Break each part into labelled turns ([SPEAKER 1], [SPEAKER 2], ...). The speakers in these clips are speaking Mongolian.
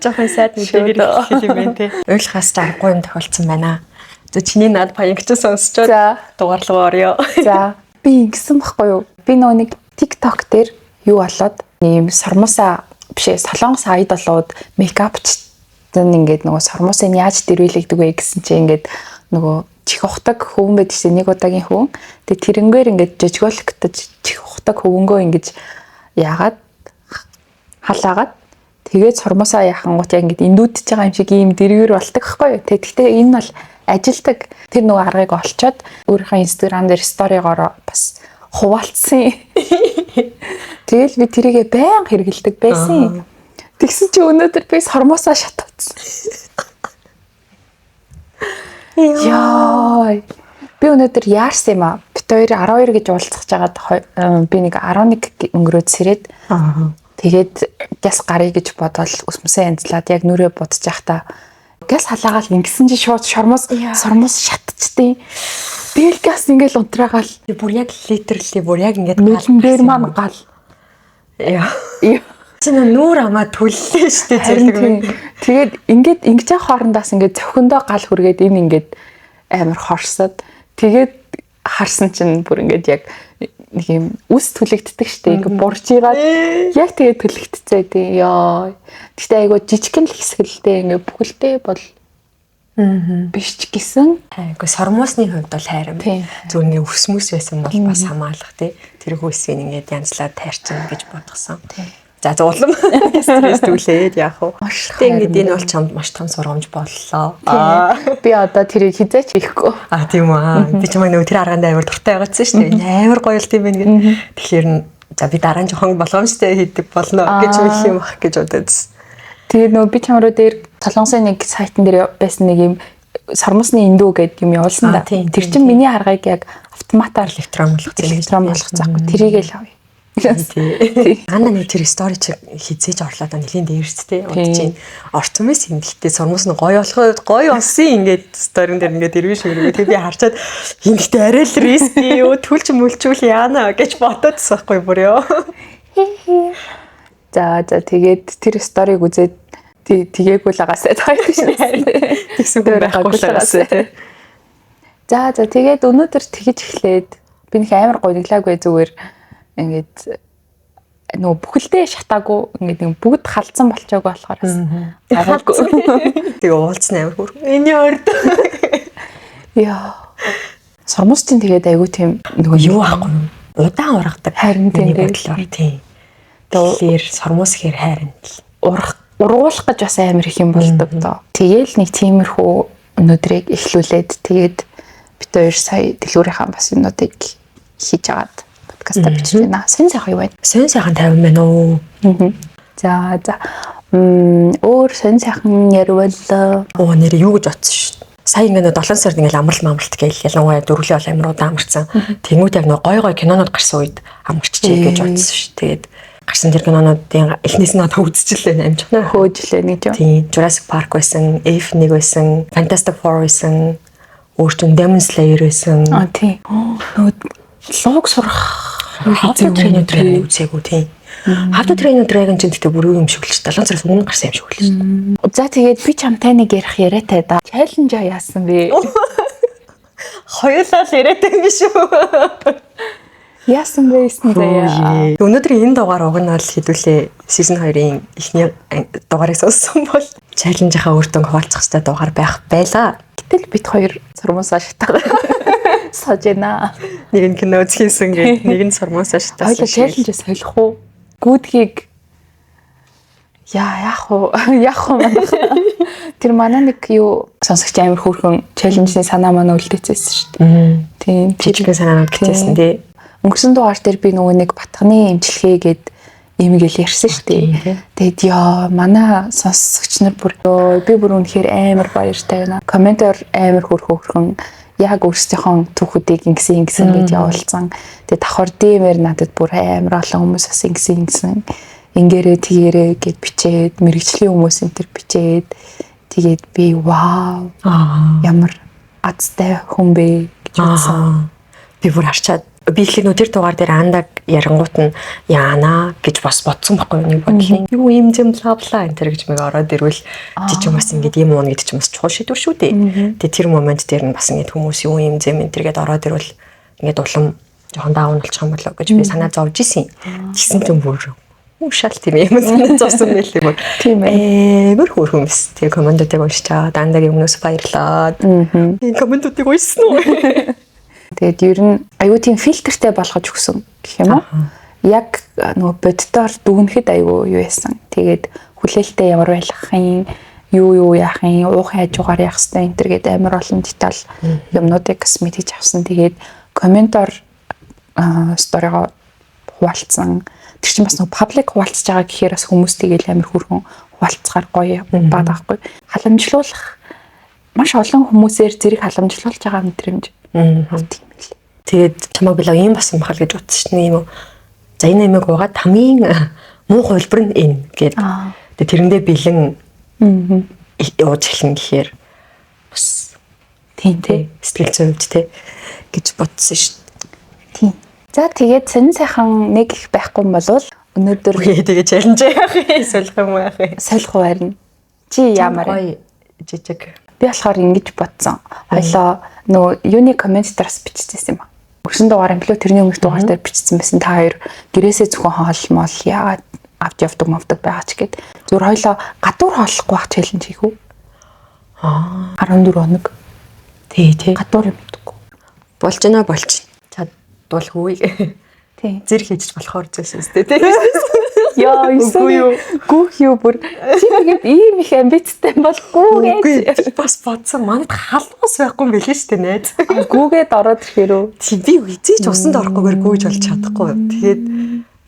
[SPEAKER 1] Жохон сайд мэдээгээр хэлэх юм байна те. Ойлгохоос жаргахгүй юм тохиолдсон байна. За чиний над паянч сонсчод дугаарлага орё.
[SPEAKER 2] За би ингэсэн баггүй юу? Би нэг TikTok дээр юу болоод ийм сормосаа бишээ солонгос айдолууд мейкапчтан ингээд нөгөө сормосыг яаж дэрвэлэгдэг вэ гэсэн чинь ингээд нөгөө чих ухдаг хөвөн байдаг шээ нэг удаагийн хөвөн. Тэгээ тэрнгээр ингээд жижигөлгөтөж чих ухдаг хөвөнгөө ингээд яагаад халаагаад тэгээд сормосоо яхангууд яг ингээд эндүүдж байгаа юм шиг ийм дэрвэр болдог байхгүй юу. Тэгэхдээ энэ бол ажилдаг тэр нөгөө аргыг олцоод өөрийнхөө Instagram дээр сторигоор бас хуваалцсан. Тэгэл би тэрийгэ баян хэрэгэлдэг байсан. Тэгсэн чи өнөөдөр би сормосоо шатавцсан. Яа. Би өнөөдөр яарсан юм аа. Бид хоёр 12 гэж уулзах жагаад би нэг 11 өнгөрөөд сэрээд тэгээд гяс гарыг гэж бодоод өсмөсөө янзлаад яг нүрээ бодож явахдаа гяс халаагаал ингэсэн чи шууд сормос шатчихдээ. Тэгэл гяс ингээл унтраагаал
[SPEAKER 1] бүр яг литерли бүр яг ингээд
[SPEAKER 2] галан дээр маань гал.
[SPEAKER 1] Яа. Чиний нүүр амаа төллөө штэ
[SPEAKER 2] зэрэг. Тэгээд ингээд ингэж явах хоорондоос ингээд зөвхөндөө гал хүргээд энэ ингээд амар хорсод тэгээд харсан чинь бүр ингээд яг нэг юм үс төлөгддөг штэ ингээд бурж игаад яг тэгээд төлөгдцээ тий. Яа. Гэхдээ айгуу жижигхэн л хэсгэлтэй ингээд бүхэлдээ бол биш ч гэсэн
[SPEAKER 1] айгуу сормосны хувьд бол хайрам. Зүгээр ингээд өсмөс байсан бол бас хамаалах тий. Тэр хүйсийг ингээд янзлаад тайрчин гэж бодгосон. За улам стресс түлээд яах вэ? Тэг ингээд энэ бол чамд маш том сургамж боллоо.
[SPEAKER 2] Би одоо тэрийг хизээч хийхгүй.
[SPEAKER 1] Тийм үү. Би чамайг нөгөө тэр арганд амар дуртай байгаадсан шүү дээ. Амар гоё л тийм байх гэнэ. Тэгэхээр за би дараа нь жоохон болгоомжтой хийдэг болно гэж хэлэх юм ах гэж бодож.
[SPEAKER 2] Тэгээд нөгөө би чамруу дээр Солонгосын нэг сайтн дээр байсан нэг юм сормосны индүү гэдэг юм явуулсан да. Тэр чинь миний аргыг яг автоматар
[SPEAKER 1] электрон болгох
[SPEAKER 2] заахгүй. Тэрийг л авъя.
[SPEAKER 1] Ана нэг тэр стори чи хизээж орлоо нэлийн дээрстэй удаж чинь ортомис хингэлтэй сормос нь гоё болоход гоё олсон ингээд сторин дээр ингээд ирвэн ширгээ. Тэгээ би харчаад хингэлтэй арай л риски юу төлч мөлчүүл яана гэж бодоодсан байхгүй бүр ёо.
[SPEAKER 2] За тэгээд тэр сториг үзээд тэгээгүй л агаасаа
[SPEAKER 1] тэгсэн хүн байхгүй л агаасаа.
[SPEAKER 2] За тэгээд өнөөдөр тэгэж эхлээд би нэг амар гоё нэглаагүй зүгээр ингээд нөгөө бүхэлдээ шатаагүй ингээд нэг бүгд халдсан болчоогүй болохоор
[SPEAKER 1] гараагүй. Тэгээ уулзсан амар хөр. Эний орд.
[SPEAKER 2] Яа. Сормос чинь тэгээд айгүй тийм
[SPEAKER 1] нөгөө юу аахгүй юу? Удаан ургадаг.
[SPEAKER 2] Харин тийм
[SPEAKER 1] бодлоор тийм. Тэгэхээр сормос хэр хайрын
[SPEAKER 2] ургуулах гэж бас амар их юм болдог доо. Тэгээл нэг тиймэрхүү өнөөдрийг эхлүүлээд тэгээд бид хоёр сая дэлгүүрийнхаа бас юмнуудыг хийж агаад подкаста бичиж байна. Сэн сайхан юу байна?
[SPEAKER 1] Сэн сайхан 50 байна уу?
[SPEAKER 2] За өөр сэн сайхан ярил
[SPEAKER 1] нэр юу гэж бодсон шүү. Сая ингээд 7 сард ингээд амралт гээл ялангуяа дөрвөлээ бол амар удаа амарсан. Тэнгүүд яг нэг гой кинонууд гарсан үед амарччихъя гэж бодсон шүү. Тэгээд гарсан тэр кинонуудын эхнээс нь одоо үзчихлээ амжихнаа
[SPEAKER 2] хөөжлээ нэг юм.
[SPEAKER 1] Тийм Jurassic Park байсан, F1 байсан, Fantastic Four байсан, өөртөө Demon Slayer байсан.
[SPEAKER 2] Тийм. Лог сурах
[SPEAKER 1] How to Train Your Dragon үзээгүй тийм. How to Train Your Dragon ч гэдэг бүр юм шиг л 7 сараас өмнө гарсан юм шиг л шүү.
[SPEAKER 2] За тэгээд би чамтай нэг ярих яриатай да. Challenge яасан бэ?
[SPEAKER 1] Хоёулаа л яриатай юм шүү.
[SPEAKER 2] Яасан байсан заяа.
[SPEAKER 1] Өнөөдрийн энэ дугаар уг нь бол хэдүүлээ season 2-ын эхний дугаарыг сонссон бол challenge-ийнхаа үр дүнг хуваалцах хэрэгтэй дугаар байх байлаа.
[SPEAKER 2] Гэтэл бид хоёр сормосоо шатаа сажена.
[SPEAKER 1] Нэг нь кино үзхийсэн гээд нэг нь сормосоо шатаа.
[SPEAKER 2] Хоёул challenge солих уу? Гүүдгийг яах уу манайх. Тэр манай нэг юу сонсогч амар хөөрхөн challenge-ийн санаа манай үлдээчихсэн шүү дээ. Тийм
[SPEAKER 1] жижигхэн санаанууд гэжсэн тий.
[SPEAKER 2] Өнгөрсөн дугаар дээр би нөгөө нэг батганы эмчилгээ гээд имгээл ярьсан шүү дээ. Тэгээд яа манай сонсогч нар бүр би бүр үнэхээр амар баяртай байна. Комментор амар хөөрхөн яг өөрсдийнхөө түүхүүдийг ингэсэн гэж явуулсан. Тэгээд давхар дэмэр надад бүр амар олон хүмүүс бас ингэсэн ингэрээ тэгэрээ гэд бичээд мэрэгчлийн хүмүүс энэ төр бичээд тэгээд би вау ямар азтай хүн бэ гэж бодсон.
[SPEAKER 1] Би бүр харчаад би ихлэ тэр дугаар дээр андаг ярангуут нь яана гэж бас бодсон байхгүй юу нэг бодлын юу юм зэм лавла энэ төр гэж мэг ороод ирвэл жижиг бас ингээд юм уу гэдэг чинь бас чухал шийдвэр шүү дээ. Тэгээ тэр момент дээр нь бас ингээд хүмүүс юу юм зэм энэ тэргээд ороод ирвэл ингээд улам жоохон даун болчих юм болоо гэж би санаа зовж исэн. Тэгсэн чинь бүр шал тийм юм санаа зовсон байлээ бүр.
[SPEAKER 2] Тийм ээ.
[SPEAKER 1] Бүр хөрхөмс. Тэгээ командуудыг уншчаа дандаг юмнаас баярлаад. Энэ командуудыг уншсан уу?
[SPEAKER 2] Тэгээд ер нь аюу тийм фильтртэй болгож өгсөн гэх юм уу? Яг нөгөө боддоор дүгнэхэд аюу юу яасан. Тэгээд хүлээлттэй ямар байх юм, юу яах юм, уухын хажуугаар яах хэвээр энэ төр гээд амар олон деталь юмнуудыг бас мэдэж авсан. Тэгээд комментоор сторигоо хуваалцсан. Тэр чинь бас нөгөө паблик хуваалцж байгаа гэхээр бас хүмүүс тэгээл амар хүрхэн хуваалцахаар гоё баад байхгүй. Халамжлуулах маш олон хүмүүсээр зэрэг халамжлуулж байгаа мэдрэмж.
[SPEAKER 1] Тэгээд чамаг билээ юм басан бахал гэж утсан шин юм уу. За энэ нэмэг угаад хамгийн муу хувилбар нь энэ гэдэг. Тэгээд тэрэндээ бэлэн ууж эхлэн гэхээр бас
[SPEAKER 2] тийм тий
[SPEAKER 1] сэтгэл зүйн хувьд тий гэж бодсон шүү дээ.
[SPEAKER 2] Тийм. За тэгээд сонин сайхан нэг их байхгүй юм бол өнөөдөр
[SPEAKER 1] тэгээд чаленж яах вэ? Солих юм яах вэ?
[SPEAKER 2] солих байрна. Чи ямар
[SPEAKER 1] жижиг.
[SPEAKER 2] Би болохоор ингэж бодсон. Хоёлоо нөгөө юуны комментараас биччихсэн юм аа. Өрсөн дугаар юм билүү тэрний өмнөх дугаар дээр бичсэн байсан. Та хоёр гэрээсээ зөвхөн хоолмол яагаад авч явдаг мовдөг байгаа ч гэд. Зүгээр хоёлоо гадуур хооллохгүй байх челленж хийх үү? 14 хоног.
[SPEAKER 1] Тий.
[SPEAKER 2] Гадуур юм дэггүй.
[SPEAKER 1] Болж байна болж. Чадвалгүй.
[SPEAKER 2] Тий.
[SPEAKER 1] Зэрэг хийж болохоор зөөсөн сте тий.
[SPEAKER 2] Яа, юу гүүх юу бүр чи тэгээд ийм их амбицтай болгүй гэж
[SPEAKER 1] бас бодсон. Манайд халуус байхгүй юм билээ шүү дээ найз.
[SPEAKER 2] Гүүгээд ороод ирэхээр үү.
[SPEAKER 1] Тий би эзэж усанд орохгүйгээр гүйж болж чадахгүй. Тэгээд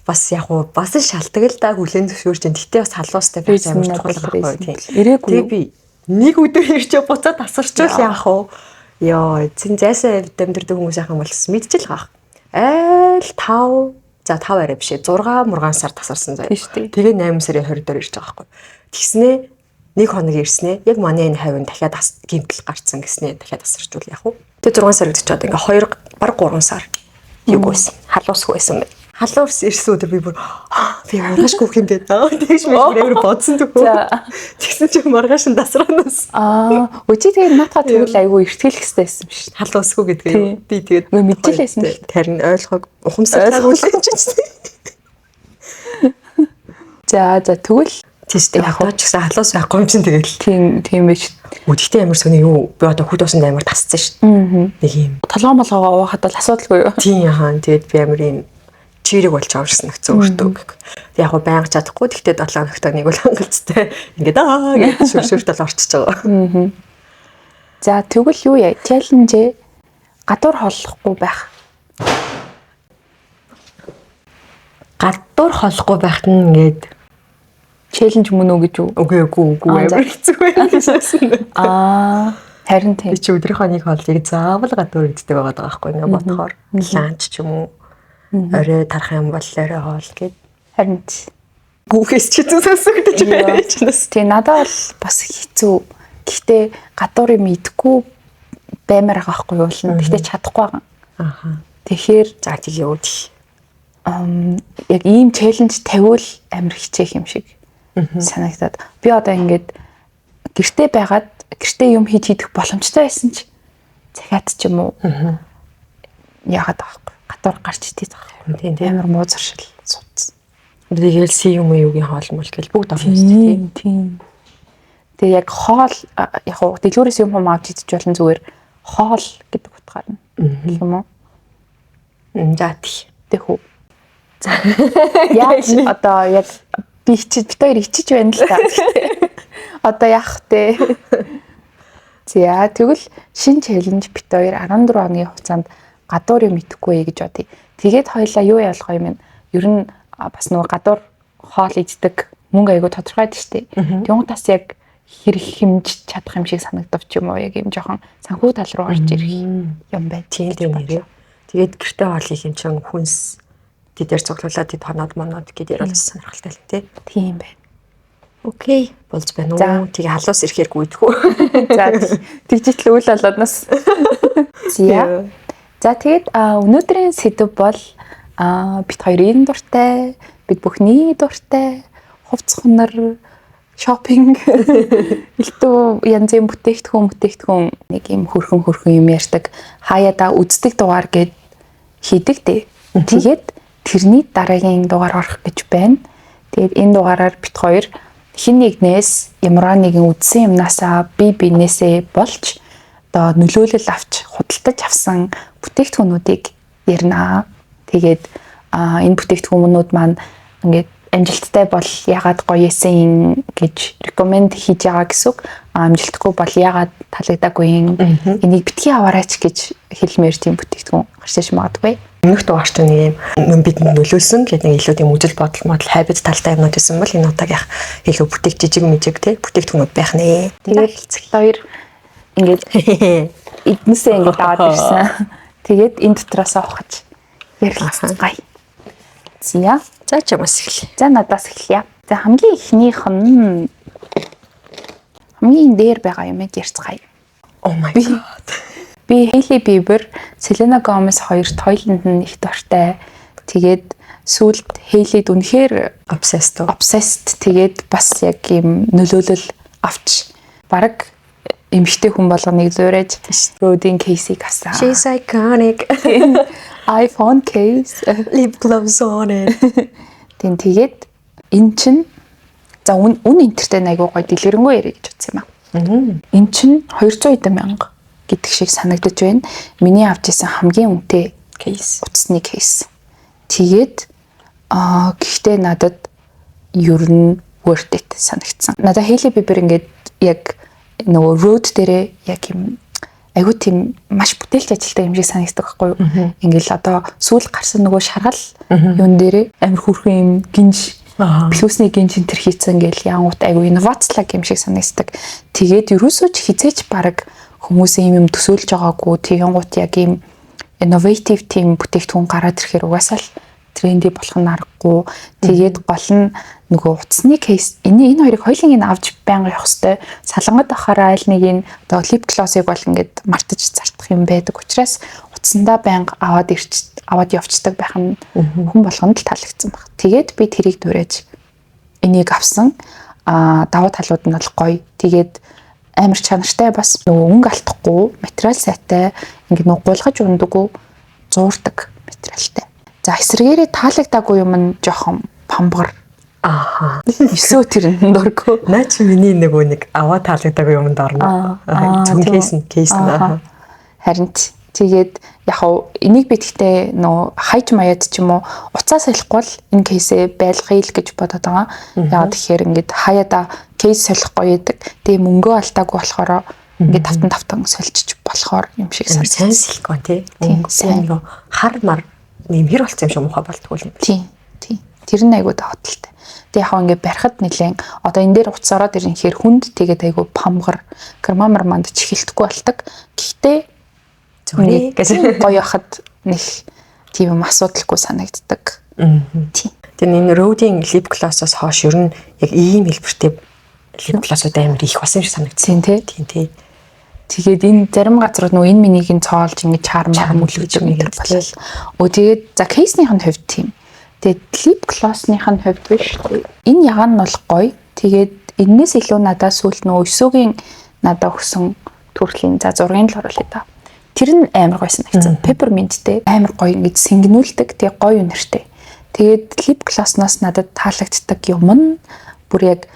[SPEAKER 1] бас яг уу бас шалтгаал да хүлэн зөвшөөрч дээ. Гэтэ бас халуустай байж амар чухал байхгүй тий.
[SPEAKER 2] Ирээгүй.
[SPEAKER 1] Тэгээд би нэг өдөр ирч буцаад тасарчвал яах вэ? Йоо, зин зайсан амьдэрдэг хүмүүс яах юм бол мэдчихэл gaах. Айл 5 за 5 арай биш 6 мургаан сар тасарсан заяа. Тэгээ 8 сарын 20 дээр ирж байгаа байхгүй. Тэгснээ нэг хоног ирснээ яг манай энэ хавийн дахиад гэмтэл гарцсан гэснээ дахиад тасарчвал яах вэ? Тэгээ 6 сар гэж чад ингээ 2 баг 3 сар юу байсан. Халуусгүй байсан бай. Халуус ирсэн өдөр би бүр би маргааш гүөх юм бэ даа. Тэгж мээр бодсон төгөө. Тэгсэн чинь маргааш нь тасраанаас.
[SPEAKER 2] Өчиг тэгээ наатаа тэгвэл айгүй эртгэлэх хэрэгтэй байсан биш.
[SPEAKER 1] Халуусгүй гэдгээ би тэгээд
[SPEAKER 2] мэдчихлээсэн л
[SPEAKER 1] тарин ойлгог ухамсарлаагүй л юм чинь.
[SPEAKER 2] За тэгвэл
[SPEAKER 1] тийштэй яг ч гэсэн халуус байхгүй юм чинь тэгэл.
[SPEAKER 2] Тийм биш.
[SPEAKER 1] Өдөртөө амар сони юу би одоо хүд усанд амар тасцсан шүү дээ. Нэг юм.
[SPEAKER 2] Толгоо молгоо уухад бол асуудалгүй юу?
[SPEAKER 1] Тийм яхан тэгээд би амар юм чирэг болж аварсан гэсэн өөртөө. Яг гоо байнга чадахгүй. Тэгтээ 7 хоногт нэг бол хангалттай. Ингээд гэж шүршүртэл орчиж байгаа.
[SPEAKER 2] За тэгвэл юу яа? Челленж гадуур холлохгүй байх.
[SPEAKER 1] Гадуур холлохгүй байхад нь ингээд
[SPEAKER 2] челленж мөн үү гэж үү?
[SPEAKER 1] Үгүй амар хэцүү байх гэсэн.
[SPEAKER 2] Харин тийм.
[SPEAKER 1] Би чи өдрийнхөө нэг хоолыг заавал гадуур иддэг байгаа байхгүй нэг бодохоор ланч ч юм уу орой тарах юм бол орой хоол гээд
[SPEAKER 2] харин
[SPEAKER 1] гүүхээс ч зүсэсгдэж байж нас.
[SPEAKER 2] Тийм надад бол бас хэцүү. Гэхдээ гадуур юм идэхгүй баймаар байгаа байхгүй юу? Гэхдээ чадахгүй байгаа. Тэгэхээр
[SPEAKER 1] за тийг юу гэх.
[SPEAKER 2] Яг ийм челленж тавиул амар хичээх юм шиг санагдаад. Би одоо ингээд гэртээ байгаад гэртээ юм хийж идэх боломжтой байсан ч захиад ч юм уу яагаад байгаа гадуур гарч идэх байгаа. Тийм амар муу заршил суудсан.
[SPEAKER 1] Тэгэл юм юугийн хоол мөл гэл бүгд авах юм
[SPEAKER 2] тийм. Тэгээ яг хоол яг уу дэлгүүрээс юм авч идэж болно зүгээр хоол гэдэг утгаар нь юм уу?
[SPEAKER 1] За тий
[SPEAKER 2] хүү. За яаж одоо яг би бид хоёр ичиж байна л та. Одоо яах вэ? За тэгвэл шинэ челленж бит хоёр 14 хоногийн хугацаанд гадуур юм идэхгүй гэж бодъё. Тэгээд хоёлаа юу ялгаа юм бэ? Ер нь бас нөгөө гадуур хоол иддэг мөнгө айгу тодорхой дээ штэ. Тэнгуутаас яг хэрэг хэмжиж чадах юм шиг санагдав ч юм уу яг юм жоохон санхүү тал руу орж ирэх юм байна.
[SPEAKER 1] Тийм нэрээ. Тэгээд гэртээ хоолыг юм чин хүнс тэдээр цуглуулад тэд хоноод моноод гэдээ ярил сонирхолтой л тий.
[SPEAKER 2] Тийм байна.
[SPEAKER 1] Окей, болж байна уу? Тэгээ халуус ирэхээр гүйдэх үү?
[SPEAKER 2] За тэгжитэл үйл болооднос. Зя. За тэгээд өнөөдрийн сэдв бол бид хоёрын дуртай, бид бүхний дуртай хувцс хунар шопинг элдв янзын бүтээгдэхүүн нэг юм хөрхөн юм ярьдаг хаяада үздэг дугаар гээд хийдэг дээ. Тэгээд тэрний дараагийн дугаар орох гэж байна. Тэгээд энэ дугаараар бид хоёр хин нэгнээс ямар нэгэн үзсэн юмнасаа бие биенээсээ болж одоо нөлөөлөл авч худалдаж авсан бүтээгдэхүүнүүдийг ярина. Тэгээд энэ бүтээгдэхүүнүүд маань ингээд амжилттай бол ягаад гоё эсэн гэж рекоменд хийж байгаа гэсэн үг. Амжилтгүй бол ягаад таалагдаагүй юм. Энийг битгий аваарайч гэж хэлмээр тийм бүтээгдэхүүн гарч иж магадгүй.
[SPEAKER 1] Өмнөх дугаарт нэг юм бидэнд нөлөөлсөн гэдэг нэг илүү тийм үжил бодол модал habit талтай юмнууд байсан бол энэ удаагийнх илүү бүтээг жижиг мэжиг те бүтээгдэхүүнүүд байх нэ.
[SPEAKER 2] Тэгээд хоёр ингээд эднээсээ ингээд аваад ирсэн. Тэгээд энэ дотроос авахж ярилцгаая. Зя.
[SPEAKER 1] За чамаас эхэлье.
[SPEAKER 2] За надаас эхэлье. За хамгийн ихнийх нь хамгийн дээр байгаа юм ярьцгаая.
[SPEAKER 1] Oh my god.
[SPEAKER 2] Би Hailey Bieber, Selena Gomez хоёрт хоёуланд нь их дуртай. Тэгээд сүүлд Hailey-д үнэхээр obsessed. Тэгээд бас яг юм нөлөөлөл авч бараг эмэгтэй хүн болгоныг зураж Rodin case-ийг авсан.
[SPEAKER 1] She's iconic.
[SPEAKER 2] iPhone case,
[SPEAKER 1] lip gloss on it.
[SPEAKER 2] Тэгээд эн чин за үн интертэй айгуу гоё дэлгэрэнгүй ярэ гэж утсан юм аа. Эн чин 200,000 гэдэг шиг санагдаж байна. Миний авч исэн хамгийн үнэтэй
[SPEAKER 1] кейс,
[SPEAKER 2] утасны кейс. Тэгээд гэхдээ надад ер нь worth it санагдсан. Надад Hailey Bieber ингээд яг нөгөө road дээрээ яг юм айгуу тийм маш бүтээлч ажилтдаг юм шиг санагддаг байхгүй юу? Ингээл одоо сүүл гарсан нөгөө шаргал юун дээрээ амар хүрхэн юм гинж плюсны гинж энэ төр хийцэн ингээл яангууд айгуу инновацлаг юм шиг санагддаг. Тэгээд ерөөсөө ч хизээч баг хүмүүс юм төсөөлж байгаагүй тэгэнгუут яг юм innovative team бүтээгдэхүүн гараад ирэхээр угаасаа л тренди болох нь аргагүй. Тэгээд гол нь нөгөө утасны кейс энэ хоёрыг хоёулын авч байнга явах хэвээр салангад ахаараа аль нэг нь одоо lip gloss-ыг бол ингээд мартаж зартах юм байдаг. Учираас утасандаа байнга аваад явцдаг байх нь хүн болгонд л таалагдсан баг. Тэгээд би тэрийг дураж энийг авсан. Давуу талууд нь бол гоё. Тэгээд амар чанартай бас нөгөө өнгө алдахгүй, материал сайтай, ингээд нөгөө гулгаж ундаггүй, зуурдаг материалтай. За эсрэгээрээ таалагдаагүй юм нь жоохон памбар. Эсвэл тэр нь дурггүй.
[SPEAKER 1] Наа чи миний нэг аваа таалагдаагүй юмд орно. Зөв кейс наа.
[SPEAKER 2] Харин тэгээд яг энийг би тэгтээ нөө хайж маяад ч юм уу уцаа солихгүй бол энэ кейсээ байлгая л гэж бодоод байгаа. Яагаад тэгэхээр ингээд хаяада кейс солихгүй яадаг. Тэгээ мөнгөө алдаагүй болохоор ингээд тавтан сольчих болохоор юм шиг
[SPEAKER 1] сайн силикон тий. Мөнгөө хар мар нэмэр болсон юм шиг муухай болтгүй юм.
[SPEAKER 2] Тийм. Тэр нь айгуу давталтай. Тэг яг ингээд барихад нэлээд одоо энэ дээр уцаараад ирнэхээр хүнд тэгээд айгуу памгар граммар манд чихэлтэхгүй болдог. Гэхдээ
[SPEAKER 1] зүгээр гэж
[SPEAKER 2] гоё хахад нэг тийм юм асуудалгүй санагддаг. Тийм.
[SPEAKER 1] Тэр энэ Rodin lip gloss-оос хойш ер нь яг ийм хэлбэртэй lip gloss-ууд амар их басан юм шиг санагдсан тий. Тэгээд энэ зарим газрууд нөгөө энэ минийг нь цоолж ингэж чармаар мүлгэж байгаа болол. Тэгээд за кейсных нь хувьд тийм. Тэгээд lip gloss-ных нь хувьд биш. Энэ ягаан нь бол гоё. Тэгээд энэс илүү надад сүүлд нөгөө өсөөгийн надад өгсөн төрлийн за зургийг л оруулъя да. Тэр нь амар гоё санагдсан. Peppermint-тэй амар гоё ингэж сэнгнүүлдэг. Тэгээд гоё үнэртэй. Тэгээд lip gloss-наас надад таалагддаг юм нь бүр яг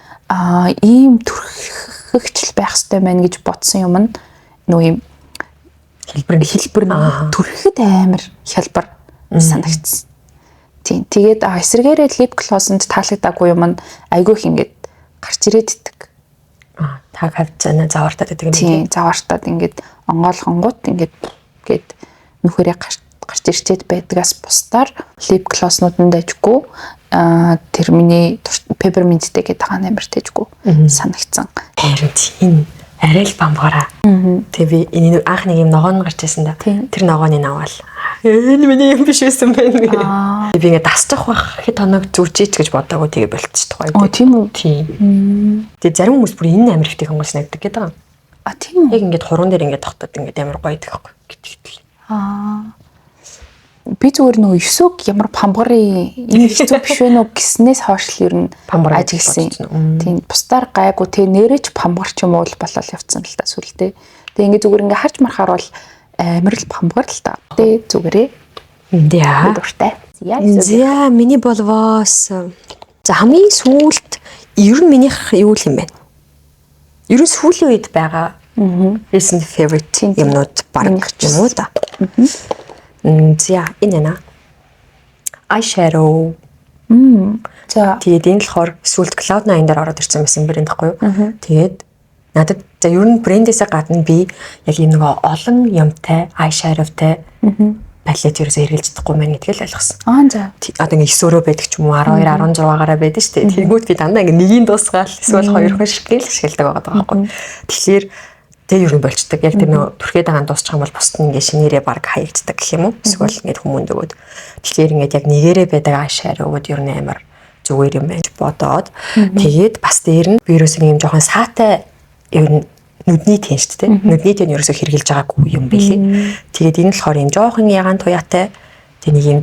[SPEAKER 1] ийм төрхөгчл байх хэрэгтэй байна гэж бодсон юм нь нөгөө юм хэлбэр төрхөд амар хялбар санагдсан. Тийм. Тэгээд эсрэгээрээ lip gloss-нд таалагдаагүй юм нь айгүй их ингэж гарч ирээд иддэг. Та хавцаана завартаад байдаг юм. Тийм, завартаад ингэж онгоолгонгууд ингэж нүхэрээ гарч ирчээд байдгаас бусдаар lip gloss-нууданд ажгүй тэр миний peppermint-тэй гэдэг хаан амар тэжгүй санагдсан. Харин тийм арай л бамгаараа. Тэгээ би энэ анх нэг юм ногоон гарч ирсэн да. Тэр ногооныг аваад энэ миний юм биш байсан байна. Би ингэ дасчих байх хэд хоног зүрчээч гэж бодоагүй тэгээ болчихдог гоё. Тийм үү? Тийм. Тэгээ зарим хүмүүс бүр энэ амар ихтэй хөнгөлс нэгдэг гэдэг. Тийм үү? Яг ингэ хуруун дээр ингэ тогтоод ингэ амар гоё гэдэг байхгүй.
[SPEAKER 2] Би зүгээр нөгөө 9-г ямар памбарын энэ хэцүү биш вэ нөө гэснээс хойш л ер нь ажигласан. Тийм бусдаар гайгүй тэг нэрэж памбар ч юм уу л болол явцсан л та сүлдээ. Тэг ингээ зүгээр ингээ харж марахаар бол амар л памбар л та. Тэг зүгээрээ.
[SPEAKER 1] Яа.
[SPEAKER 2] Дуртай.
[SPEAKER 1] За миний болвоос за хамгийн сүүлд ер нь минийх юу л юм бэ? Ер нь сүүлийн үед байгаа recent favorite юмнууд баг юм уу та? За энэ нэ eyeshadow.
[SPEAKER 2] За
[SPEAKER 1] тэгээд энэ болохоор сүүлд Cloud9 дээр ороод ирсэн байсан брэнд гэхгүй юу? Тэгээд надад за ер нь брэндээсээ гадна би яг энэ нөгөө олон юмтай eyeshadowтай палет ерөөсөө хэрэглэж чадахгүй мэн гэдгийг л ойлгосон.
[SPEAKER 2] За.
[SPEAKER 1] Одоо ингээ 9 өрөө байдаг ч юм уу 12 16-аараа байдаг шүү дээ. Тэнгүүд би дандаа ингээ нэгийг дуусгаал эсвэл хоёр хүн шиг л ашигладаг байгаа байхгүй. Тэгэхээр тэг ер нь болчдөг. Яг тэр нөө түрхээд байгаа дуусчих юм бол бусд нь ингээ шинээрээ баг хаягддаг гэх юм уу? Эсвэл ингээ хүмүүнд өгөөд. Тэгэхээр ингээ яг нэгээрээ байдаг eyeshadow-уд ер нь амар зүгээр юм байж бодоод тэгээд бас дээр нь би ерөөсөө юм жоохон саатай ер нь нүдний тэншт те нүдний тэн ерөөсөө хэрглэж байгаагүй юм билий. Тэгээд энэ болохоор юм жоохон ягаан туяатай тэг нэг юм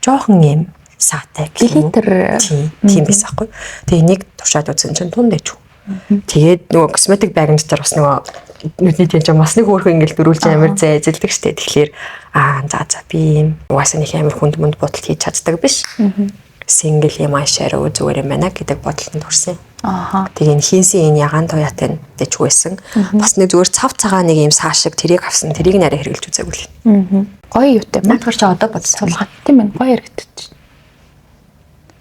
[SPEAKER 1] жоохон юм саатай гэх юм. Тийм биш аахгүй. Тэгээ энийг туршаад үзсэн чинь тунд дэжгүй. Тэгээд нөгөө косметик байгнууд дээр бас нөгөө нүдний тэн чинь бас нэг хөөрхөн ингээл дөрүүлж амар зайзэлдэг штэ. Тэгэхээр за би юм угаасаа нэг амар хүнд мөнд бодолт хийж чаддаг биш. Single юм eyeshadow зүгээр юм байна гэдэг бодолтод хүрсэн. Тэгээ энэ хинсэн энэ ягаан туяатай дэжгүйсэн. Бас нэг зүгээр цав цагаан нэг юм саа шиг тэрийг авсан. Тэрийг нарай хэрглэж үзээгүй л.
[SPEAKER 2] Гоё юутай маа.
[SPEAKER 1] Надад ч одоо бодсон.
[SPEAKER 2] Савлгаат тийм ээ. Гоё яригдчих.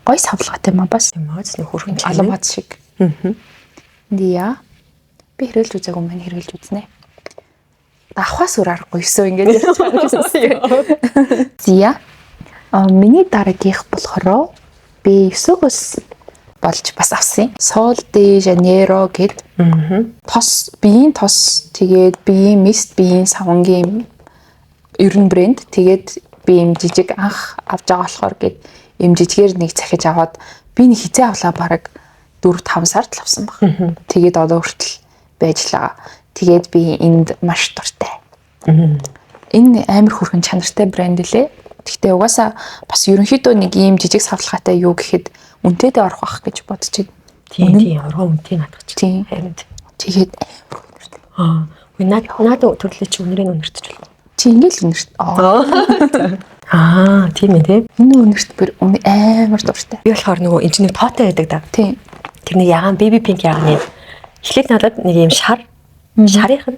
[SPEAKER 2] Гоё савлгаат юм аа бас.
[SPEAKER 1] Тийм аа зөв хөрхөн
[SPEAKER 2] аламат шиг. Дия. Би хэрглэж үзээгүй мэн хэрглэж үзнэ. Давхаас үр аргагүй өсөө ингэж ярьж байгаа. Зия. Миний дараагийнх болохоор би 9-өөс болж бас авсан. Sol de Janeiro гэд тос биеийн тос тэгээд биеийн мист биеийн савангийн ерөн брэнд тэгээд би юм жижиг анх авч байгаа болохоор гэд юм жижигээр нэг захиж аваад би нэг хизээ авлаа бараг 4-5 сард л авсан баг. Тэгээд одоо хүртэл байж лаа. Тэгээд би энд маш дуртай. Энэ амар хүрхэн чанартай брэнд лээ. Гэхдээ угаасаа бас ерөнхийдөө нэг ийм жижиг савлгаатай юу гэхэд үнэтэйдээ орох байх гэж бодож байна.
[SPEAKER 1] Тийм оргоо үнэтэй надгач.
[SPEAKER 2] Тийм. Тэгээд
[SPEAKER 1] наад төрлөө чи үнэрийн үнэртэж болох.
[SPEAKER 2] Чи ингээл үнэрт.
[SPEAKER 1] Тийм ээ тийм.
[SPEAKER 2] Энэ үнэрт бүр амар дуртай.
[SPEAKER 1] Би болохоор нөгөө энэ чинь нэг тоотой байдаг да.
[SPEAKER 2] Тийм.
[SPEAKER 1] Тэр нэг ягаан baby pink ягаан юм. Эхлээд надад нэг юм шарынх нь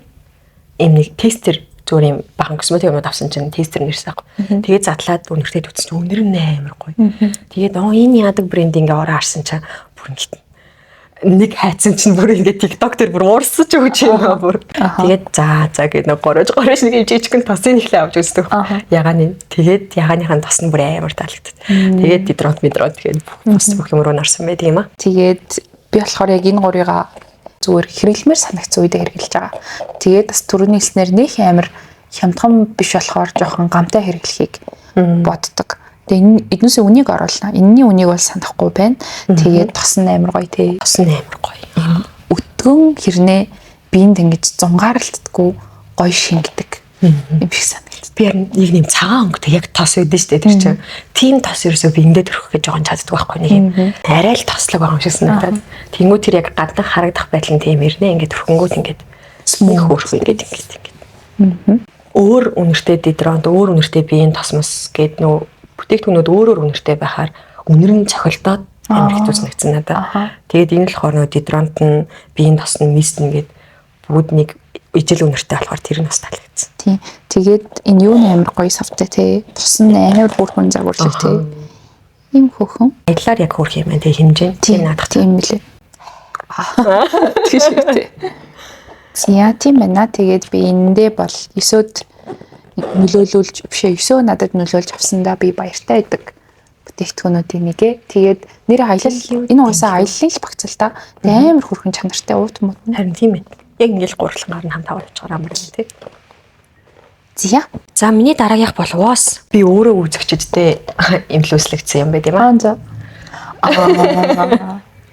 [SPEAKER 1] юм нэг тестер зүгээр юм бахан косметик юмуд авсан чинь тестер нэрсэн аахгүй. Тэгээд задлаад үнэртэй үзсэн чинь үнэр нь амар гоё. Тэгээд энэ яадаг брэнд ингээ ороо харсан чинь бүр нэг хайцсан чинь бүр ингээ TikTok дээр бүр уурсаж өгч юм бүр. Тэгээд за гээд нэг горож нэг юм жижигхэн тосын ихлэ авч үздэг. Ягааны. Тэгээд ягааныхаа тос нь бүр амар таалагдав. Тэгээд дидрот тэгээд бас бүх юм руу нарсан байт юм аа.
[SPEAKER 2] Тэгээд би болохоор яг энэ гурыгаа зүгээр хэрэглэмээр санагцсан үедээ хэрэглэж байгаа. Тэгээд бас түрүүний хэлснээр нөх амар хямдхан биш болохоор жоохон гамтай хэрэглэхийг боддог. Тэгээд эднээсээ үнийг оруулна. Энэний үнийг бол санахгүй байна. Тэгээд тос нь амар гоё тий.
[SPEAKER 1] Тос нь амар гоё.
[SPEAKER 2] Өтгөн хэрнээ биенд ингэж зунгааралтдаггүй гоё шингэдэг юм шиг санагдав.
[SPEAKER 1] Би яг нэг юм цагаан өнгөтэй яг тос өгдөн штэ тэр чинь. Тим тос ерөөсөө биендээ төрөх гэж жоохон чаддаг байхгүй нэг юм. Арай л тослог байгаа юм шиг санагдаад. Тэнгүү тэр яг гадна харагдах байдал нь тийм ирнэ ингээд төрхөнгүүт ингээд смуг хөөрхөө ингээд. Өөр үнэртэй дидронт, өөр үнэртэй биеийн тосмос гээд нөө бүтээгдэхүүнүүд өөрөөр үнэртэй байхаар үнэр нь цохилдоод амар хэцүү санагдсан надад. Тэгээд энэ л болохоор нөө дидронт нь биеийн тос нь мист нь гээд бүгд нэг ижил үнэртэй болохоор тэр нь бас таалагдсан.
[SPEAKER 2] Тийм. Тэгээд энэ юу нээр гоё савтай тий. Тус нь амар хөөрхөн загварлаг тий. Ийм хөөхөн.
[SPEAKER 1] Аялаар яг хөөрх юм байна тий хэмжээ.
[SPEAKER 2] Тийм надад тийм мэлээ. Тийшээ. Зя тийм байна. Тэгээд би эндээ бол 9-өд нөлөөлүүлж бишээ 9 надад нөлөөлж авсандаа би баяртай байдаг. Бүтээгдэхүүнүүдийн нэгэ. Тэгээд нэр аялал энэ угаасаа аяллаа л багцал та. Амар хөөрхөн чанартай уут мод.
[SPEAKER 1] Харин тийм ээ. Яг ингээл гурвалгаар нь хамт аваад очихоор амар тий.
[SPEAKER 2] Зя.
[SPEAKER 1] За миний дараагийнх болвоос би өөрөө үзэгчдтэй имлүүлслэгдсэн юм байт юм аа.
[SPEAKER 2] За.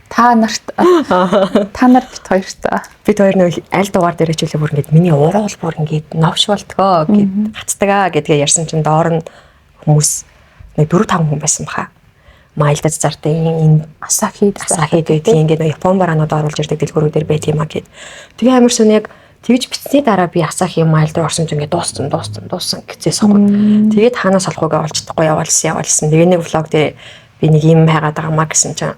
[SPEAKER 2] та нарт бит хоёртаа.
[SPEAKER 1] Бид хоёр нэг аль дугаар дээр хичээлээ бүр ингээд миний уруул бүр ингээд новш болтгоо гэд хацтагаа гэдгээ ярьсан чинь доор нь хүмүүс нэг 4-5 хүн байсан баха. Майлдад зартаа энэ
[SPEAKER 2] Асахид
[SPEAKER 1] байдаг ингээд Япон бараанууд оруулж ирдэг дэлгүүрүүдээр байт юм а гэд. Тэгээ амар шин яг тэгж бичсний дараа би Асахи майл дээр орсон чинь ингээд дууссан гэцээ сонгод. Тэгээд хаанаас олохгүйгээ олж чадахгүй явуулсан. Тэгээ нэг влог дээр би нэг юм хайгаад байгаа маа гэсэн чинь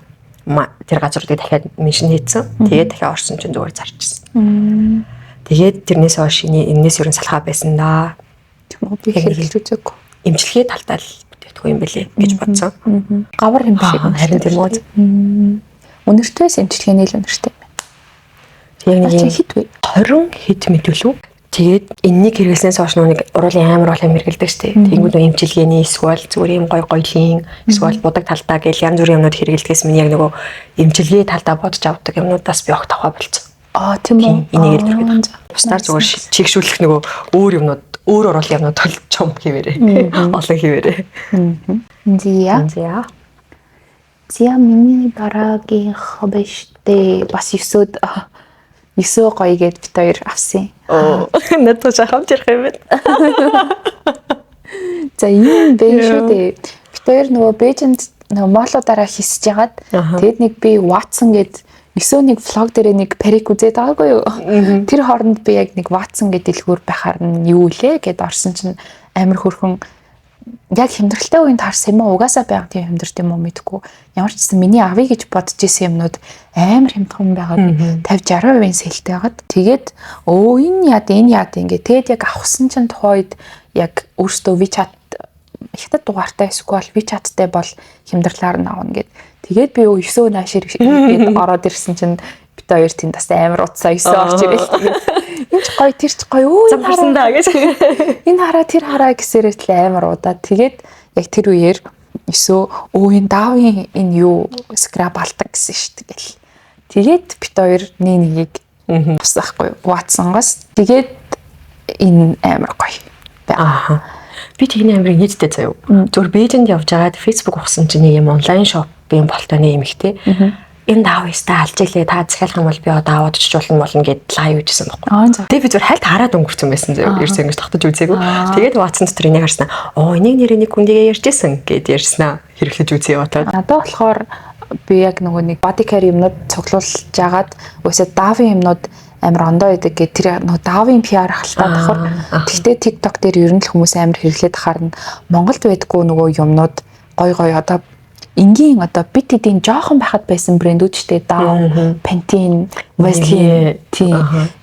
[SPEAKER 1] тэр газруудыг дахиад меншн хийсэн. Тэгээд дахиад орсон чинь зүгээр зарчсан. Тэгээд тэрнээс хойш энэс ерөн салхаа байсан да.
[SPEAKER 2] Би хэлж үзээгүй.
[SPEAKER 1] Имчилгээ талдаа л бүтээхгүй юм бэлээ гэж бодсон.
[SPEAKER 2] Гавар юм шиг
[SPEAKER 1] харин тийм үү.
[SPEAKER 2] Өнөртөөс имчилгээ нийл өнөртэй.
[SPEAKER 1] Яг нэг
[SPEAKER 2] хэд вэ?
[SPEAKER 1] 20 хэд мэдүүлв. Тэгээд энэнийг хэрэглэснээс хойш нэг уруулын амар бол хэрэгэлдэг штеп. Тэнгүүд нөө имчилгээний эсвэл зүгээр юм гоёлын эсвэл будаг талдаа гэл янз бүрийн юмнууд хэрэгэлдгээс минь яг нөгөө имчилгээ талдаа бодож авдаг юмнуудаас би огт таваа болцсон.
[SPEAKER 2] Тийм үү.
[SPEAKER 1] Энийг илэрхийлээд. Бусдаар зүгээр чигшүүлэх нөгөө өөр юмнууд өөр уруулын юмнууд толчом хийвэрээ. Олон хийвэрээ.
[SPEAKER 2] Зя миний дараагийн хоббиштэй бас 9 гоё гээд бид хоёр авсан.
[SPEAKER 1] Надад хамт ярих юм байна.
[SPEAKER 2] За ийм бэ шүү дээ. Бид хоёр нөгөө Бээжинд нөгөө молуудаараа хийсэж ягаад тэгэд нэг би Watson гээд нэг влог дээр нэг парик үзээд байгаагүй юу? Тэр хооронд би яг нэг Watson гэдэг дэлгүүр байхаар нь юу лээ гэд орсон чинь амар хөрхөн яг хямдралтай үеийн таарсан юм уу? Угаасаа байгаад тийм хямдрт юм уу мэдэхгүй. Ямар ч гэсэн миний авъя гэж бодож исэн юмнууд амар хямдхан байгаад 50-60% сэлтэй байгаад тэгээд энэ яад ингээ тэгээд яг авсан чинь тухайд яг өөртөө WeChat ихтэй дугаартай эсвэл WeChat-тай бол хямдралаар нь авна гэд. Тэгээд би 9 наашир гээд ороод ирсэн чинь бид хоёр тэнд бас амар утсаа 9 орж ирэл. Энэ ч гоё тэр ч гоё
[SPEAKER 1] замхарсан даа гэж.
[SPEAKER 2] Энэ хараа тэр хараа гэсээрээ л амар удаад тэгээд яг тэр үеэр 9 энэ давын энэ юу скраб алдаг гэсэн шүү дээ. Тэгээд бид хоёр нэгийг бусахгүй Watson-гоос тэгээд энэ амар гоё.
[SPEAKER 1] Би тэгний амирыг нийтдээ заяа. Зүгээр Бээжинд явж байгаад Facebook ухсан чинь нэг юм онлайн шопын болтооны юм ихтэй. Энэ давьяастай алж иглээ та захиалах юм бол би одоо аваад очуулна болно гэд лайв хийжсэн байхгүй. Тэгээ би зүгээр хальт хараад өнгөрцөн байсан заяа. Ерөөсөө ингэж тогтож үзээгүй. Тэгээд Watson дотор энийг харснаа. Энийг нэрээ нэг хүндийгээ ярьжсэн гэд ярьснаа. Хэрэглэж үзье бодоод.
[SPEAKER 2] Надад болохоор би яг нөгөө нэг body care юмнууд цуглуулж жагаад өсөө давын юмнууд амар ондоо байдаг гэх тэр нөгөө давын PR ахалтаад давхар. Тэгтээ TikTok дээр ер нь л хүмүүс амар хэрэглээд харна. Монголд байдгүй нөгөө юмнууд гой одоо энгийн одоо бит эдийн жоохон байхад байсан брэндүүд штэ Dow, Pantene, Vaseline тийм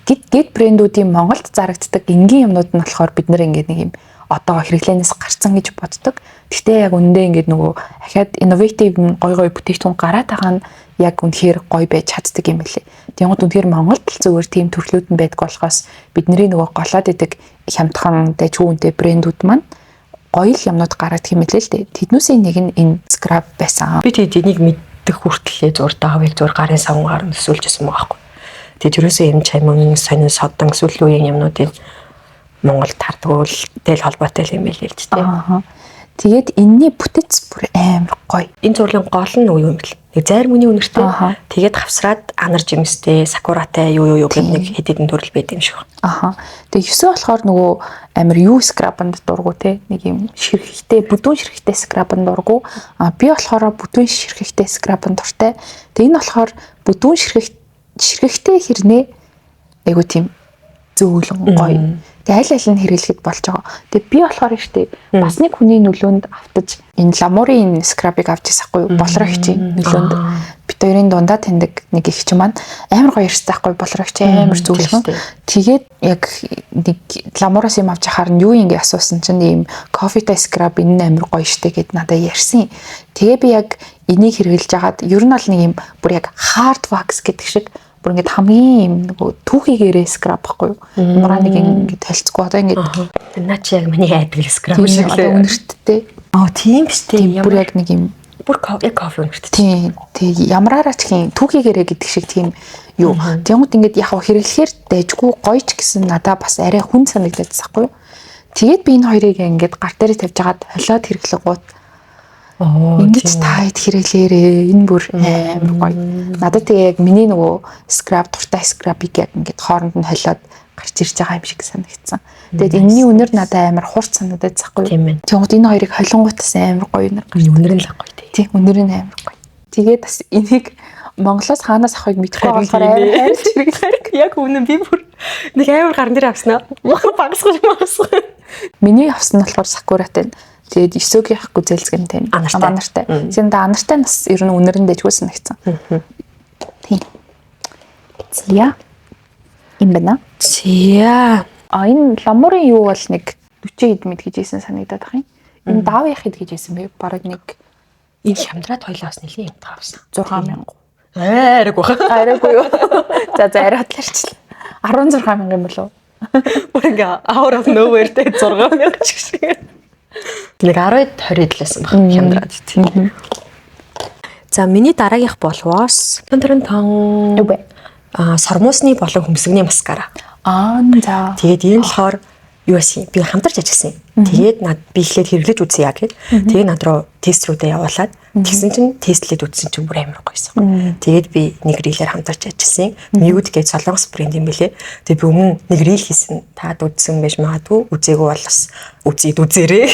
[SPEAKER 2] гэд брэндүүдийн Монголд зарагддаг энгийн юмнууд нь болохоор бид нэр ингээд нэг юм одоо хэрэглэнээс гарцсан гэж боддог. Гэхдээ яг үндэ ингээд нөгөө ахаад innovative гой бүтээгдэхүүн гараад байгаа нь яг үнэхээр гоё байж чаддаг юм лээ. Тэгвэл үнэхээр Монголд л зөвөр тийм төрлүүд нь байдаг болохоос бидний нөгөө голоод идэг хямдхан дэжгүүнтэй брэндүүд маань гоё юмнууд гараад хэмэлээ л дээ. Тэднүүсийн нэг нь энэ scrub байсан.
[SPEAKER 1] Би энийг мэддэг хүртлээ зур давыг зур гарын савнгаар nëсүүлжсэн байгаа байхгүй. Тэгээд ерөөсөө юм чамин сонин содон эсвэл үеийн юмнуудыг Монголд тардгуул тэл холбоотой юм билээ л дээ. Тэгээд энэний бүтэц бүр амар гоё. Энэ зурлын гол нь юу юм бэл? Нэг зайр мөний үнэртэй. Тэгээд хавсраад анар жимстэй, сакуратай юу гэдэг нэг хэд хэдэн төрөл байд юм шиг байна.
[SPEAKER 2] Тэгээд 9 болохоор нөгөө амар юу скрабанд дургу те. Нэг юм ширхэгтэй, бүдүүн ширхэгтэй скрабанд дургу. Би болохоор бүдүүн ширхэгтэй скрабанд дуртай. Тэгээд энэ болохоор бүдүүн ширхэгтэй хэрнээ айгу тийм зөөлөн гоё. Тэгээ аль нь хэрэглэхэд болж байгаа. Тэгээ би болохоор ихтэй бас нэг хүний нөлөөнд автаж энэ ламурын скрабыг авч ирсэхгүй болрогчийн нөлөөнд бид хоёрын дундаа таньдаг нэг их ч маань амар гоё ирсэхгүй болрогч амар зөвлөн. Тэгээд яг нэг ламураас юм авч яхаар нь юу ингэ асуусан чинь ийм кофетай скраб энэ амар гоё штэ гэд надад ярьсан. Тэгээ би яг энийг хэрэглэж хагаад ер нь бол нэг юм бүр яг hard wax гэдэг шиг бүр ингээд хамгийн юм нөгөө түүхийгээрээ скраб байхгүй юу? Ямар нэг ингээд толцгүй одоо ингээд
[SPEAKER 1] наа чи яг миний айдаг скраб шиг л
[SPEAKER 2] үнэрттэй.
[SPEAKER 1] Тийм биш тийм
[SPEAKER 2] бүр яг нэг юм
[SPEAKER 1] бүр кофе үнэрттэй.
[SPEAKER 2] Тийм ямраараа ч тийм түүхийгээрээ гэдэг шиг тийм юу. Тэгмэд ингээд яг хэрэглэхээр дэжгүй гоё ч гэсэн надаа бас арай хүн санагдаж байхгүй юу? Тэгээд би энэ хоёрыг ингээд гар дээр тавьж хагаад холиод хэрэглэнгууд Ингэж таад хэрэглээрээ энэ бүр амар гоё. Надад тэгээ яг миний нөгөө скраб дуртай скрабыг яг ингээд хооронд нь холиод гарч ирж байгаа юм шиг санагдсан. Тэгээд энэний үнэр надад амар хурц санагдаад захгүй.
[SPEAKER 1] Тийм ээ.
[SPEAKER 2] Тэгвэл энэ хоёрыг холингуутаас амар гоё үнэр гарч.
[SPEAKER 1] Үнэр нь л гоё тий.
[SPEAKER 2] Тийм үнэр нь амар гоё. Тэгээд бас энийг Монголоос хаанаас авахыг мэдэхгүй болохоор амар хайрч хэрэглэх.
[SPEAKER 1] Яг үнэн би бүр нэг амар гарн дээр авснаа. Багсгах.
[SPEAKER 2] Миний авсан нь болохоор сакуратай. Тэгээд Исогийн хахгүй зэлзгэнтэй. Анартай. Зин да анартай нас ер нь үнэрэндээ ч үсэн нэгцэн. Тийм. Зя. Им бана.
[SPEAKER 1] Зя.
[SPEAKER 2] Энэ ламурын юу бол нэг 40 хэд мэд гэжсэн санагдаад байна. Энэ даавын хэд гэжсэн бэ? Бараг нэг
[SPEAKER 1] энэ хямдраад хойлоос нэлийн юм тавсан.
[SPEAKER 2] 6000.
[SPEAKER 1] Арайг баха.
[SPEAKER 2] Арайгүй юу? За арай хатлаарчлаа. 16000 юм болов уу?
[SPEAKER 1] Бүр ингээ out of nowhere тэ 6000 ч шиг. Нэг 10-20 лээсэн баг хямдраад тийм. За миний дараагийнх болвоос тон
[SPEAKER 2] юу бэ?
[SPEAKER 1] Сормуусны болон хөмсгний маскара.
[SPEAKER 2] За.
[SPEAKER 1] Тэгээд энэ болохоор юу байсан би хамтарч ажилласан юм. Тэгээд би ихлээд хэрэглэж үзье гэд. Тэгээд над руу тест рүүдээ явуулаад тэгсэн чинь тестлээд үзсэн чинь бүр амар гоёсон. Тэгээд би нэг рилээр хамтарч ажилласан. Mute гэж солонгос брэнд юм билэ. Тэгээд би өмнө нэг рил хийсэн. Таад үзсэн байж магадгүй. Үзээгүй бол бас үзээрэй.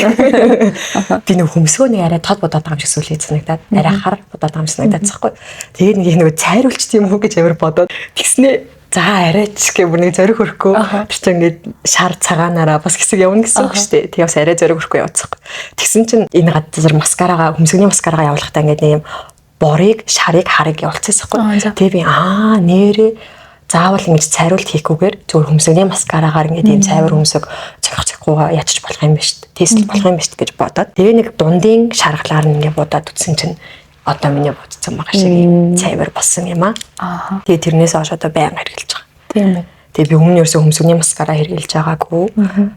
[SPEAKER 1] Би нэг хөмсгөө нэг арай тод бодоод байгаа юм шиг сүлээ санагдаад арай хар бодоод байгаа юм санагдаад цахгүй. Тэгээд нэг цайруулч тийм үү гэж амар бодоод тэгснээ за арайч гэх бүр нэг зориг хөрөхгүй. Тэр чинь ингээд шар цагаанаараа бас хэсэг явна гэсэн үг шүү дээ. Тэгээ бас арай зориг хөрөхгүй явцгаахгүй. Тэгсэн чинь энэ газар маскарагаа хөмсгний маскарагаа явуулахдаа ингээд нэг юм борыг, шарыг, харыг явуулчихсахгүй. Тэгээ би нэрээ заавал ингэж цайруулт хийхгүйгээр зөвхөн хөмсгний маскарагаар ингээд ийм цайвар хөмсөг цохихгүйгаа ячиж болох юм байна шүү дээ. Тест болох юм байна шүү гэж бодоод. Тэгээ нэг дундын шаргалаар нь ингээд бодоод үтсэн чинь одоо миний бодсон байгаа шиг цайвар болсон юм аа. Тэгээ тэрнээс хойш одоо байнга хэрглэж байгаа.
[SPEAKER 2] Тийм ээ.
[SPEAKER 1] Тэгээ би өмнө ерөөсөө хөмсгний маскара хэрглэж байгаагүй.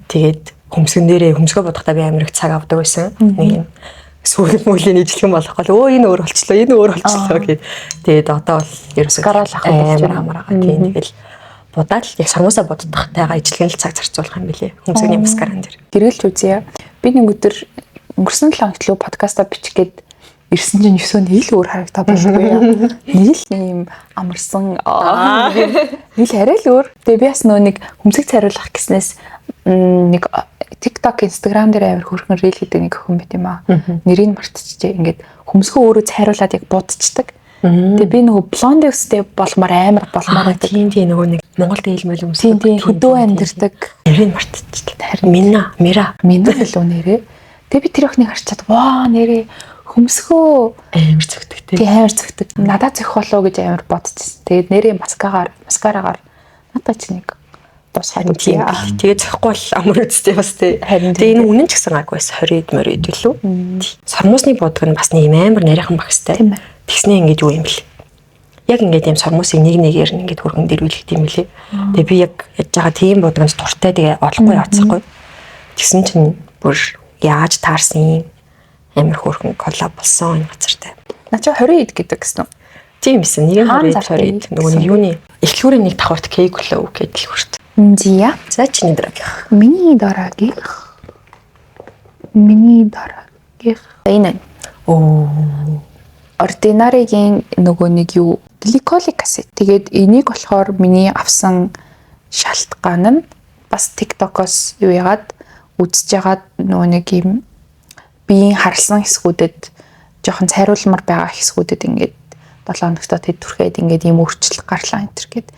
[SPEAKER 1] Тэгээд хөмсгөн дээрээ хөмсгөө бодохдоо би амар их цаг авдаг байсан. Нэг юм сүүл мөлийн ижлэгэн болохгүй энэ өөр болчлоо гэд. Тэгээд одоо бол ерөөсөө
[SPEAKER 2] гараал ахад
[SPEAKER 1] амар байгаа. Тийм тэгэл будаад яг сармуусаа боддохтайгаа ижлэгэн л цаг зарцуулах юм билэ. Хөмсгний маскаран дээр.
[SPEAKER 2] Тэрэлж үзье. Би нэг өдөр өнгөрсөн 7 хоног төлөө подкаста бичих гээд ирсэн чинь юусоо нийл өөр харагдаад байхгүй яа. Нийл юм амарсан нийл арай л өөр. Тэгээ би бас нэг хөмсөг цайруулах гэснээс нэг TikTok, Instagram дээр амар хөрхөн рeel хийдэг нэг охин байт юм аа. Нэрийг мартчихжээ. Ингээд хөмсгөө өөрөө цайруулаад яг будчихдаг. Тэгээ би нөгөө Blondex-тэй болмоор амар байдаг.
[SPEAKER 1] Тийм нөгөө нэг Монголд хэлмэл хүмүүс.
[SPEAKER 2] Тийм хөдөө амьдэрдэг.
[SPEAKER 1] Нэрийг мартчихлаа. Мира
[SPEAKER 2] л нэрээ. Тэгээ би тэр охиныг харчаад ваа нэрээ хөмсгөө
[SPEAKER 1] амар зөгтөг тийм.
[SPEAKER 2] Тийм амар зөгтөг. Надад зөх болоо гэж амар бодчихсон. Тэгээд нэрээ маскараагаар надад ч нэг тусаад
[SPEAKER 1] тийм. Тэгээд зөхгүй бол амар үстэй бас тийм. Тэгээд энэ үнэн ч гэсэн гайгүй бас 20-д морид билүү. Сормуусны бодог нь бас нэг амар нарийнхан багстай. Тэгснээ ингэж юу юм бэл. Яг ингээд юм сормуусыг нэгээр нь ингээд хөргөн дээр үлдэх юм билээ. Тэгээ би яг яж байгаа тийм бодгонд дуртай тэгээ олохгүй яцсахгүй. Тэгсэн чинь бүр яаж таарсан юм амар хөрхөн коллаб болсон энэ газартай.
[SPEAKER 2] Наа чи 20 ид гэдэг гэсэн үү?
[SPEAKER 1] Тийм эсэн. Нэг 20 нөгөө нэг юуны эхлүүрийн нэг давхарт кейк лөө гэдэг л хүрт.
[SPEAKER 2] Зя.
[SPEAKER 1] За чиний дараагийнх.
[SPEAKER 2] Миний дараагийнх. Энэ. Ordinary-гийн нөгөө нэг юу гликолик асид. Тэгээд энийг болохоор миний авсан шалтгаан нь бас TikTok-оос юу яагаад үзэж яагаад нөгөө нэг юм биеийн харсан хэсгүүдэд жоохон цайруулмар байгаа хэсгүүдэд ингээд 7 хоногтой тэд түрхээд ингээд ийм өөрчлөлт гарлаа энэ төр гэд.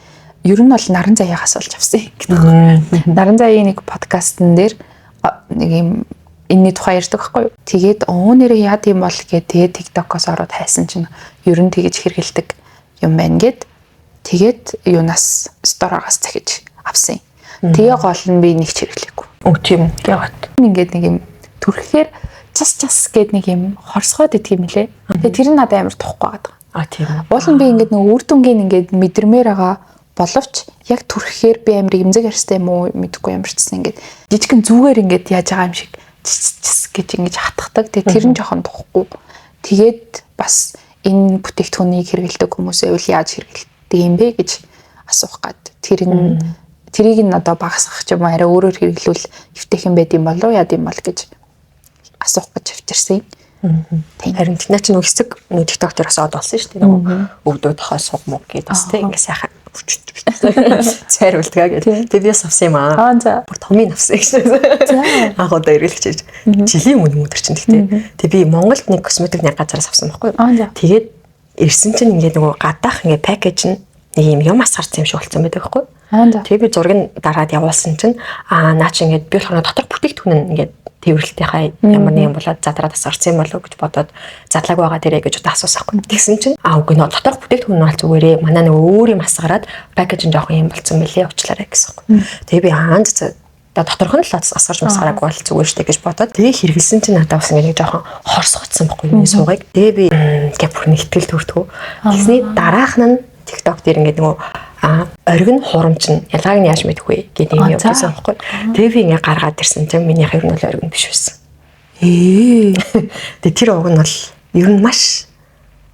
[SPEAKER 2] Ер нь бол наран заяагаас олж авсан юм. Наран заягийн нэг подкастн дээр нэг юм энэний тухай ярьдаг байхгүй юу. Тэгээд нэрээ яа гэм бол тэгээд TikTok-оос ороод хайсан чинь ер нь тэгэж хэрэгэлдэг юм байна гэд. Тэгээд юунаас сторогоос захиж авсан. Тэгээ гол нь би нэг ч хэрэглэхгүй.
[SPEAKER 1] Тийм яагаад.
[SPEAKER 2] Ингээд нэг юм түрхэхээр час гэд нэг юм хорсгоод идэх юм лээ. Тэгээд тэр нь надад амар тухгүй байгаа.
[SPEAKER 1] Тийм.
[SPEAKER 2] Уул нь би ингээд нэг үр дүнгийн ингээд мэдэрмээр байгаа боловч яг түрхэхээр би амар эмзэг ярьстай юм уу мэдэхгүй ямар ч гэсэн ингээд жижигэн зүгээр ингээд яаж байгаа юм шиг гэж ингэж хатгадаг. Тэгээ тэр нь жоохон тухгүй. Тэгээд бас энэ бүтээгдэхүүнийг хэрэгэлдэг хүмүүсээ үл яаж хэрэгэлдэг юм бэ гэж асуух гад. Тэрийг нь одоо багасгах ч юм арай өөрөөр хэрэглүүл эвтэйхэн байд юм болов яа гэм бол гэж асуух гэж авчирсан.
[SPEAKER 1] Харин наа чи нөгөө хэсэг нэг TikTok дээр бас од болсон шүү дээ. Нөгөө өвдөө тохой суг мог гэдэг бас тийм ингээ сайхан цайруулдаг гэдэг. Тэгээ би авсан юм аа. Бүр томын авсан гэсэн. Анх удаа эргэлж жилийн өмнө өдөр чинь тэгтээ. Тэгээ би Монголд нэг косметик нэг газараас авсан байхгүй юу. Тэгээд ирсэн чинь ингээ нөгөө гадаах ингээ пакэж нь нэг юм ас гарсан юм шиг болсон байдаг байхгүй юу. Тэгээ би зургийг дараад явуулсан чинь наа чи ингээ би болохоор дотор бүтээгдэхүүн нь ингээ тэрвэрлэлтийнхаа ямар нэгэн болоод задраад тасарсан юм болов гэж бодоод задлаг байгаа дээрээ гэж удаа асуусахгүй. Тэгсэн чинь үгүй нөө доторх бүтээгдэхүүн нь бол зүгээрээ манай нэг өөр юм асгараад пакэж нь жоохон юм болцсон мөлий уучлаарай гэсэн юм. Тэгээ би хаанд доторх нь л асгарч масгараагүй бол зүгээр штэ гэж бодоод тэгээ хэрэгэлсэн чинь надад бас нэг жоохон хорсгоцсон байхгүй юм суугыг. Тэгээ би гапр нэг итгэл төртгөө. Тэгсний дараах нь TikTok дээр ингээд нөгөө оргин хурамч нь ялгааг нь яаж мэдэх вэ гэдэг юм явуулсан байхгүй. Тэгээ би ингээ гаргаад ирсэн чинь минийх ер нь бол оргин биш байсан. Тэгээ тэр уг нь бол ер нь маш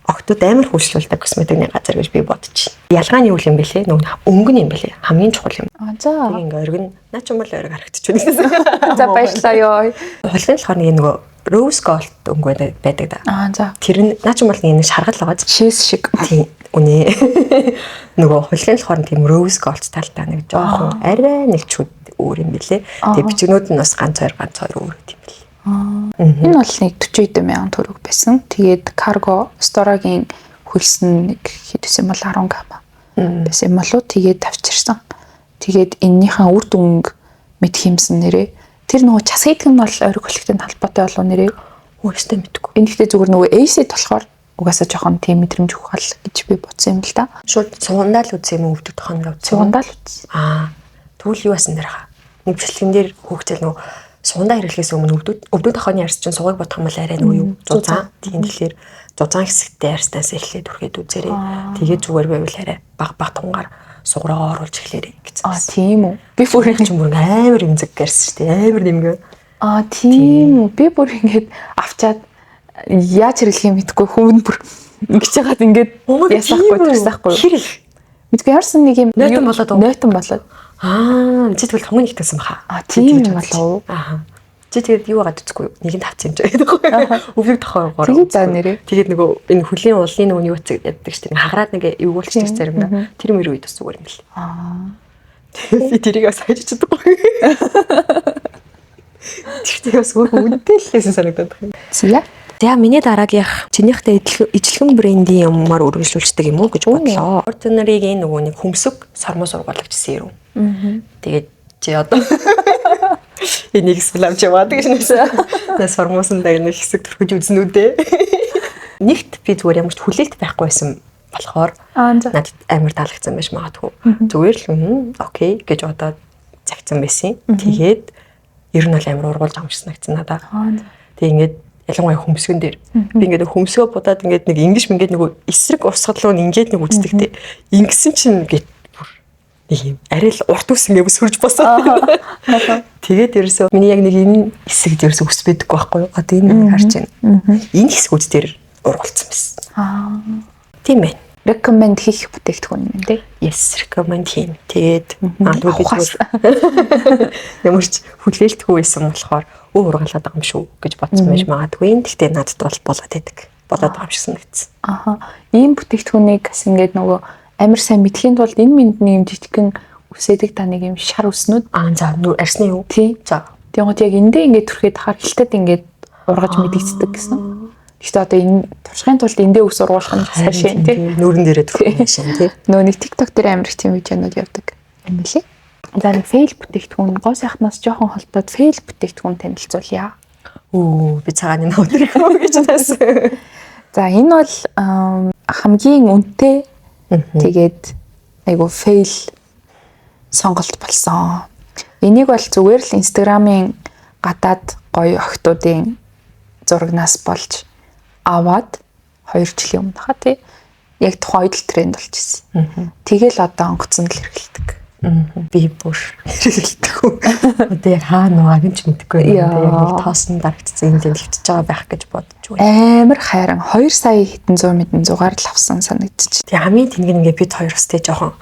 [SPEAKER 1] октод амар хүчлүүлдэг косметикний газар гэж би бодчих. Ялгаа нь юу юм бэлээ? Нөгөө өнгөн юм бэлээ. Хамгийн чухал юм.
[SPEAKER 2] За.
[SPEAKER 1] Тэгээ ингээ оргин наа ч юм бол ориг харагдчихвэ.
[SPEAKER 2] За баярлалаа ёо.
[SPEAKER 1] Хулгын болохоор нэг нөгөө rose gold өнгө байдаг да.
[SPEAKER 2] За.
[SPEAKER 1] Тэр нь наа ч юм бол нэг шаргал байгаа.
[SPEAKER 2] Шээс шиг.
[SPEAKER 1] Тийм. Үнэ. Нөгөө хулгын болохоор тийм rose gold талтай нэг жоохон арай нэг чүд өөр юм билээ. Тэгээ бичгнүүд нь бас ганц хоёр өөр юм билээ.
[SPEAKER 2] Энэ бол нэг 40,000 төгрөг байсан. Тэгээд cargo store-гийн хөлсөн нэг хэдсэн бол 10 гам байсан юм болоо. Тэгээд тавьчихсан. Тэгээд эннийхэн үр дүнг мэд хиймсэн нэрээ. Тэр нөгөө час хийдэг нь бол ориг хөлөгтэй холбоотой болов нэрээ.
[SPEAKER 1] Өөрөөсөө мэдгүй.
[SPEAKER 2] Энэ гэхдээ зүгээр нөгөө acid болохоор угаасаа жоохон тийм мэдрэмж ухаал гэж би бодсон юм л да.
[SPEAKER 1] Шууд цугандаа л үзье юм өвдөг тохонд үзье.
[SPEAKER 2] Цугандаа л үзье.
[SPEAKER 1] Тэгвэл юу басан дээр хаа. Нэг бичлэгэн дээр хөөгцөл нөгөө сугандаа хэрэглэхээс өмнө өвдөг тохооны арьс чинь сугыг бодох юм бол арай нөгөө юу зузаан. Тийм тэгэхээр зузаан хэсэгтэй арьснаас эхлээд үргээд үзээрэй. Тэгээд зүгээр байвал арай баг тунгаар сугараа оруулж эхлээрэй гэсэн.
[SPEAKER 2] Тийм үү. Би бүр
[SPEAKER 1] ч юм бүр амар имзэг гэрсэн шүү дээ. Амар нэмгээ.
[SPEAKER 2] Тийм үү. Би бүр ингэж авчаад яаж хэрэглэх юм мэдгүй хүн бүр ингэж яагаад ингэж ясахгүй тэрсахгүй.
[SPEAKER 1] Хэрэг.
[SPEAKER 2] Мэдгүй яарсан нэг юм нойтон болоод.
[SPEAKER 1] Чи тэгвэл хамгийн их тагсан баха.
[SPEAKER 2] Тийм юм болов.
[SPEAKER 1] Чи тэгээд юу агаад үзэхгүй нэг нь тавцсан юм чи гэдэг. Өвлөг тохойгоор.
[SPEAKER 2] Тэгээд за нэрээ.
[SPEAKER 1] Тэгээд нөгөө энэ хөлийн уулын нөгөө юу цэг яддаг шүү дээ. Хагараад нэг эвгүүлчих заримдаа. Тэр мөр үед бас зүгээр юм бэл. Би тэрийг бас хайж чадахгүй. Тэр бас үнэтэй л хийсэн санагдаад байна.
[SPEAKER 2] Зя.
[SPEAKER 1] За миний дараагийнх чинийхтэй ижлэгэн брендийн юмар үргэлжлүүлдэг юм уу гэж бодлоо. Ordinary-г нөгөө нэг хөмсөг сормоо сургуулагчсан юм. Тэгээд чи одоо энийг слам чаваад гэж нэсэ. Нас сормоосон дээр нэг хэсэг төрхөж үзнэ үү дээ. Нэгт би зүгээр ямар ч хүлээлт байхгүй байсан болохоор надад амар таалагдсан байж магадгүй. Зүгээр л окей гэж бодоод цагцсан байсан. Тэгээд ер нь бол амар ургуулж амжсан гэсэн надад. Тэгээд ингээд ялангуяа хөмсгөн дээр би ингээд хөмсгөө будаад ингээд нэг ингэж мингээд нөгөө эсрэг усгал руу ингээд нэг үзтэгтэй. Ингэсэн чинь ингээд нэг юм арай л урт ус ингээд сүрж босоод. Тэгээд ерөөсөө миний яг нэг энэ хэсэг ерөөсөө ус байдаггүй байхгүй юу? Одоо энэ харж байна. Энэ хэсгүүд дээр ургуулсан байсан. Тийм ээ.
[SPEAKER 2] Recommend хийх бүтээгдэхүүн юм тий.
[SPEAKER 1] Yes, recommend хийн. Тэгээд ямар ч хүлээлтгүй байсан болохоор ургалаад байгаа юм шүү гэж бодсон байж магадгүй. Гэхдээ надад бол болоод байдаг. Болоод байгаа юм шиг санагдсан.
[SPEAKER 2] Ийм бүтээгдэхүүнийг бас ингээд нөгөө амар сайн мэдхийн тулд энэ мэндний юм жижигхэн үсэдэг та нэг юм шар үснүүд.
[SPEAKER 1] За арсны юу?
[SPEAKER 2] Тий. За. Тэгвэл яг эндээ ингээд түрхээд хахаар хилтэд ингээд ургаж мэдэгддэг гэсэн. Гэхдээ одоо энэ туршихын тулд эндээ ус ургуулах нь сайн шин тий.
[SPEAKER 1] Нүүрэн дээрээ түрхэх шин тий.
[SPEAKER 2] Нөгөө нэг TikTok дээр амар их тийм видеонууд явдаг юм билээ. За нэг фейл бүтээгдэхүүн гоо сайхнаас жоохон холбоод фейл бүтээгдэхүүн танилцуулъя.
[SPEAKER 1] Би цагааны нөтөр гэж таасан.
[SPEAKER 2] За энэ бол хамгийн үнэтэй тэгээд айгу фейл сонголт болсон. Энийг бол зүгээр л Instagram-ын гадаад гоё охтуудын зурагнаас болж аваад 2 жилийн өмнө хаа тий яг тухайн үед л тренд болчихсон. Тэгэл одоо онгоцсон л хэрэгэлдэг.
[SPEAKER 1] Би бүр хэрэгэлдэг. Одоо яг хаана нугааг нь ч мэдэхгүй юм. Яг нэг тоосон дарагдсан юм дэлгэвчж байгаа байх гэж бодож байна.
[SPEAKER 2] Амар хайран 2 сая хэдэн 100 мэдэн зугаар л авсан санагдчих.
[SPEAKER 1] Тэгээ хамгийн тэнэг ингээд бид хоёр бас тий жоохон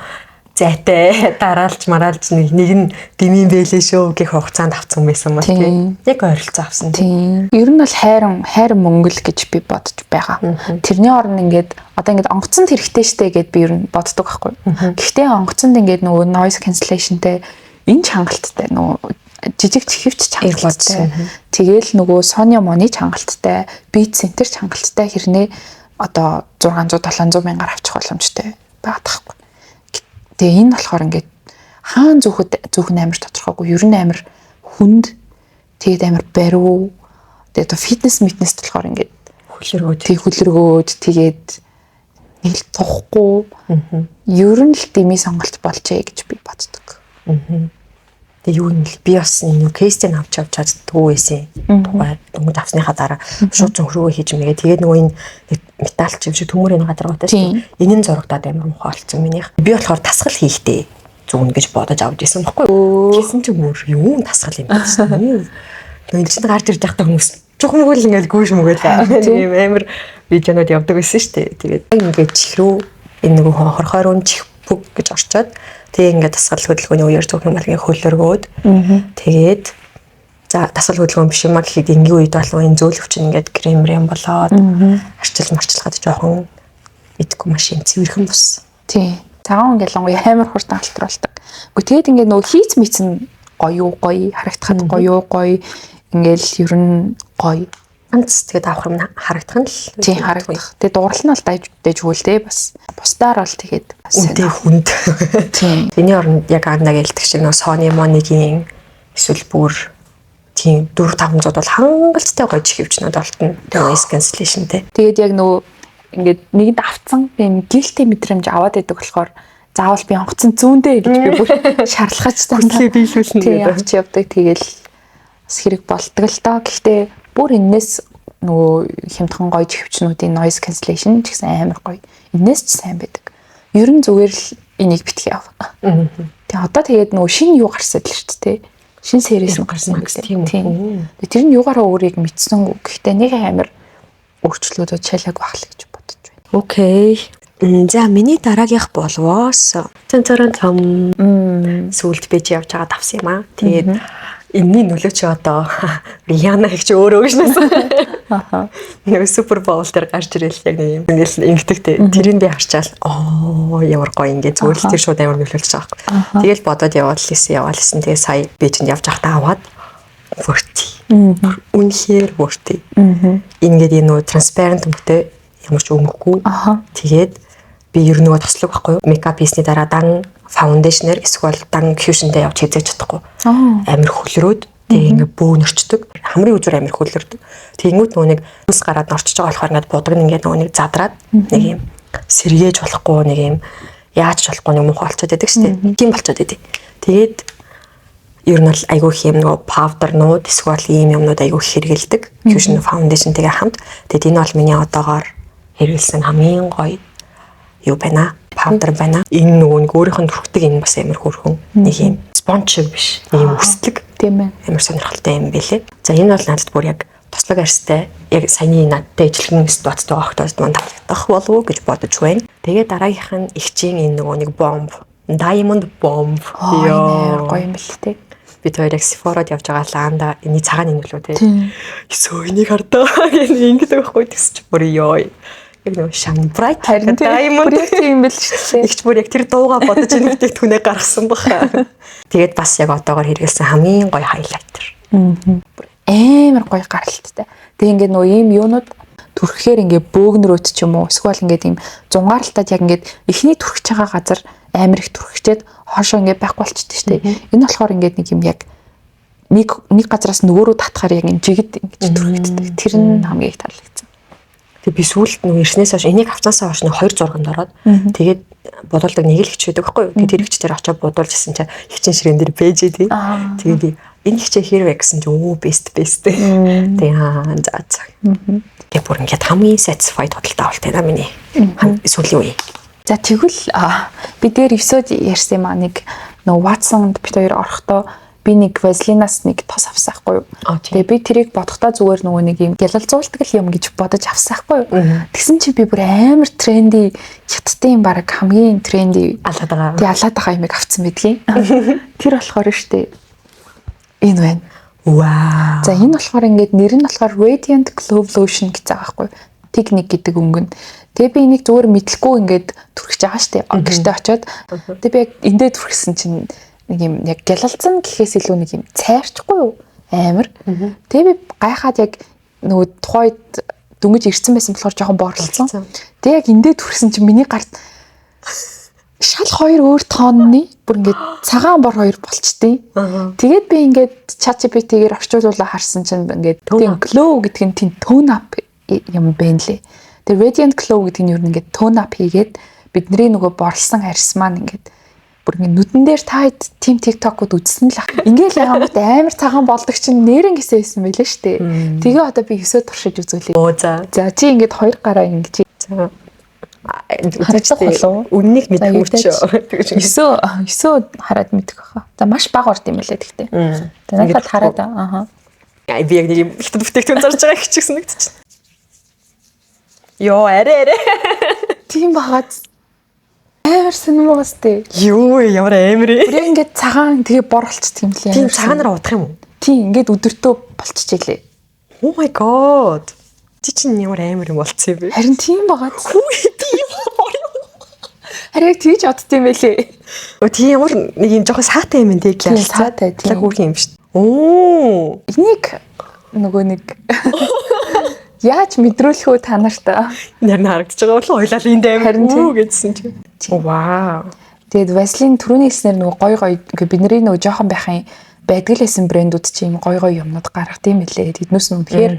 [SPEAKER 1] зайтай дараалж мараалж нэг нь дэмийн бэлээ шүү гэх хугацаанд авсан байсан мөн тийм. Яг ойролцоо авсан
[SPEAKER 2] тийм. Ер нь бол хайр мөнгөл гэж би бодож байгаа. Тэрний орн ингээд одоо ингээд онгоцонд хэрэгтэй штэ гэд би ер нь боддог байхгүй. Гэхдээ онгоцонд ингээд нөгөө noise cancellationтэй энэ чангалттай нөгөө жижиг чихвч чангалттай. Тэгээл нөгөө Sony Money чангалттай, Beat Center чангалттай хэрнээ одоо 600 700 мянгаар авчих боломжтой байгаад тахгүй. Тэгээ энэ болохоор ингээд хаан зүхэн амир тодорхойгүй. Ер нь амир хүнд тэгээд амир бариу. Тэгээд одоо фитнес болохоор ингээд хөлөргөөд тэгээд нэг л тухгүй. Ер нь л дими сонголт болжээ гэж би боддог. Тэгээ юу юм би бас нэг кейстэн авч чаддгүй байсан. Тухай дөнгөж авсныхаа дараа шууд зөнхрөө хийж мэгээ. Тэгээд нөгөө энэ металл чившиг төмөр энэ гадаргаатай шүү. Энэ нь зурагдаад амар муухай болсон минийх. Би болохоор тасгал хийхдээ зүүн гэж бодож авч ирсэн баггүй. Гэсэн чинь мөр юу тасгал юм бэ? Нөгөө чинь гарч ирж байхдаа хүмүүс чухам гүйл ингээл гүйш мөгээл тийм амар видеонууд явдаг байсан шүү дээ. Тэгээд ингээд чихрүү энэ нөгөө хорхойрон чихбүг гэж орчоод тэгээ ингээд тасгал хөдөлгөөний үеэр зөвхөн малгийн хөлөргөөд тэгээд за тасгал хөдөлгөөн биш юм а гэхэд энгийн үед болов энэ зөөлөвч ингээд крем болоод марчилгаад жоохон идэхгүй машин цэвэрхэн бус. Тий. Цагаан гэлэнгуй амар хурдан алтруулдаг. Гэхдээ тэгээд ингээд нөгөө хийц мицэн гоё харагдахад гоё ингээл ер нь гоё.
[SPEAKER 1] Ганц тэгээд авах юм харагдах нь л
[SPEAKER 2] тий харагдах. Тэгээд дуурал нь бол дайжгүй те бас бусдаар бол тэгээд
[SPEAKER 1] үнэтэй хүнд. Тийм. Тэний оронд яг андаа гэлдэг шиг нөө Sony Money-гийн эсвэл бүр тийм 4-500 бол хангалттай гоё чихвчнүүд болтно. Noise cancellation-тэй.
[SPEAKER 2] Тэгээд яг нөгөө ингээд нэгэнд авцсан юм guilty мэдрэмж аваад байдаг болохоор заавал би онгоцон зүүндээ гэж би бүр шаарлахаж
[SPEAKER 1] таатай биелүүлнэ
[SPEAKER 2] гэдэг. Авч явдаг тэгэл бас хэрэг болдог л доо. Гэхдээ бүр энэс нөгөө хямдхан гоё чихвчнүүдийн noise cancellation ч гэсэн амар гоё. Энэс ч сайн байдаг. Ер нь зүгээр л энийг битгий ав. Тэгээ одоо тэгээд нөгөө шинэ юу гарсад л шүү дээ. Шинэ series нь гарсан тийм үү. Тэр нь юугаараа өөрийг мэдсэнгүү. Гэхдээ нэг амар өөрчлөлтөд шалгааг бахлаа гэж бодож байна.
[SPEAKER 1] Окей. За миний дараагийнх болвоос цэнцэрэн том сүлд бэж явж байгаа тавсан юм аа. Тэгээд энэний нөлөө чи одоо Риана их ч өөрөө гэж насан. Нэг Супер Боул дээр гарч ирэл яг нэг юм ингээл ингэдэгтэй. Тэрийг би харчаал ямар гоё ингээ зөвлөл тэр шууд амар нөлөөлж байгаа байхгүй. Тэгэл бодоод яваад лсэн. Тэгээ сая Бээжинд явж байхдаа аваад үнэхээр worthy. Ингээд энэ нөө transparent мөтэй ямар ч өнгөхгүй. Тэгээд би ер нь нөгөө тослог байхгүй юу? Мейкап хийсний дараа дан фаундейшнер эсвэл дан кьюшнтэй явж хийжээж чадахгүй. Амир хөлрөөд тэгээ ингээ бөөнөрчдөг. Хамрын үзүр амир хөлрөөд. Тэнгүүд нөгөө нэг үс гараад норчж байгаа болохоор ингээд будаг нь ингээ нөгөө нэг задраад нэг юм сэргээж болохгүй нэг юм яаж ч болохгүй нэг муухай болчиход байдаг шүү дээ. Тийм болчиход байдаг. Тэгээд ер нь бол айгүй их юм нөгөө паудернууд эсвэл ийм юмнууд айгүй хэрэгэлдэг. Кьюшн фаундейшнтэйгээ хамт. Тэгээд энэ бол миний одоогоор хэрэгэлсэн хамгийн гоё юу байна? Паудер байна. Энэ нөгөө өөрийнх нь түрхдэг энэ бас амар хөөрхөн нэг юм спонж биш. Нэг юм өсөлт
[SPEAKER 2] тийм ээ.
[SPEAKER 1] Амар сонирхолтой юм билээ. За энэ бол надад бүр яг тослог арьстай яг саяны надтай ижилхэн ситуацтай багтаад манд таалагдах болов уу гэж бодож байна. Тэгээ дараагийнх нь ихчийн энэ нөгөө нэг бомб. Diamond bomb.
[SPEAKER 2] Яа, гоё юм бэл тээ.
[SPEAKER 1] Бид хоёр яг Sephora-д явж байгаа лаанда энэ цагаан юм лөө тээ. Ёсоо энийг хардаа гэж ингэдэг байхгүй гэсэн чи бүр ёо. Яг нэг shine bright diamond
[SPEAKER 2] юм бэл шүү дээ.
[SPEAKER 1] Игч бүр яг тэр дууга бодож нэгдэг түнээ гаргасан баха. Тэгээд бас яг одоогоор хэрэгэлсэн хамгийн гоё хайлайтер.
[SPEAKER 2] Амар гоё гаралттай. Тэгээ ингээд нөө ийм юунууд түрхэхээр ингээд бөөгнөрөөд ч юм уу эсвэл ингээд ийм зунгаарлалтад яг ингээд эхний түрхэж байгаа газар амар их түрхчээд хоошоо ингээд байхгүй болчихдээ шүү дээ. Энэ болохоор ингээд нэг юм яг нэг газараас нөгөөрөө татахаар яг юм жигд ингэж түрхэгддэг. Тэр нь хамгийн их таалагдсан.
[SPEAKER 1] Тэгээ би сүүлд нөгөө ирснээс хойш энийг авцаасаа хойш 2 зурганд ороод тэгээд бодолдог нэг л хичээдэг байхгүй юу. Тэгээд тэр хичээр очиод бодуулж исэн чинь хичээн ширээн дээр бэжээ тий. Тэгээд би энэ хичээ хэрвээ гэсэн чинь best тэгээ за. Тэгээд бүр ингээд хамгийн satisfied бодолтой болтой миний сүүлийн үе.
[SPEAKER 2] За тэгвэл бид дээр эпизод ярьсан юм аа нэг нөгөө Watson бид хоёр орохдоо би нэг Vaseline-аас нэг тос авсан байхгүй юу. Тэгээ би тэрийг бодохдоо зүгээр нөгөө нэг юм гялалзуулдаг юм гэж бодож авсан байхгүй юу. Тэгсэн чи би бүр амар тренди хятадын баг хамгийн тренди
[SPEAKER 1] алаад байгаа.
[SPEAKER 2] Тэгээ алаад байгаа юмыг авсан байдгийн. Тэр болохоор штэ энэ байна.
[SPEAKER 1] Вау.
[SPEAKER 2] За энэ болохоор ингээд нэр нь болохоор Radiant Glow Lotion гэж байгаа байхгүй юу. Техник гэдэг өнгө нь. Тэгээ би энийг зүгээр мэдлэхгүй ингээд түрхэж байгаа штэ. Гэртээ очиод тэгээ би яг эндээ түрхсэн чинь нэг юм яг гялалзсан гэхээс илүү нэг юм цайрчихгүй юу? Амар. Тэгээ би гайхаад яг нөгөө тухайд дөнгөж ирсэн байсан болохоор жоохон борлцсон. Тэгээ яг эндээ түрхсэн чинь миний гарт шал хоёр өөр тооны бүр ингээд цагаан бор хоёр болчтой. Тэгээд би ингээд ChatGPT-гээр орчуулуулаа харсан чинь ингээд тийм glow гэдэг нь тийм tone up юм байна лээ. Тэгээ Radiant Glow гэдэг нь юу нэгээд tone up хийгээд бидний нөгөө борлсон арьс маань ингээд бүр ингэ нүдэн дээр та тим TikTok-ууд үзсэн л ах. Ингээл яамт амар цагаан болдог чинь нэрэн гисээ байсан байлээ штэ. Тэгээ одоо би 9 туршиж үзүүлээ. За чи ингээд хоёр гараа ингэж. За харагдах болов. Үннийг мэдэх юм чи. 9 хараад мэдэх баха. За маш бага орд юм байлээ тэгтээ. За надад хараад ааха.
[SPEAKER 1] Би яг нэг юм хятад бүтээгдэхүүн зарж байгаа гэж санагдчих. Йоо арай.
[SPEAKER 2] Тийм багаад амар сэнмэстэй.
[SPEAKER 1] Юу ямар амар ээ.
[SPEAKER 2] Бүр ингээд цагаан тэгээ борлцт юм лээ.
[SPEAKER 1] Тийм цагаанаар удах юм уу?
[SPEAKER 2] Тийм ингээд өдөртөө болчихжээ лээ.
[SPEAKER 1] Oh my god. Чи чинь ямар амар юм болцсон бэ?
[SPEAKER 2] Харин тийм байгаа.
[SPEAKER 1] Тийм.
[SPEAKER 2] Харин тийж одд юм байлээ.
[SPEAKER 1] Тийм ямар нэг юм жоохон саатай юм дээ
[SPEAKER 2] тийм саатай тийм
[SPEAKER 1] хүүхэн юм шүү дээ. Оо.
[SPEAKER 2] Энийг нөгөө нэг яаж мэдрүүлэх үү та нарт?
[SPEAKER 1] Нэр нь харагдаж байгаа болов ойлаа энд амар үү гэдсэн чи. Вау.
[SPEAKER 2] Тэгээд Vaseline түрүүний хэлснээр нөгөө гой бидний нөгөө жоохон байхын байдаг л байсан брэндүүд чи юм гой юмнууд гаргад юм билээ. Тэднээс нь үнэхээр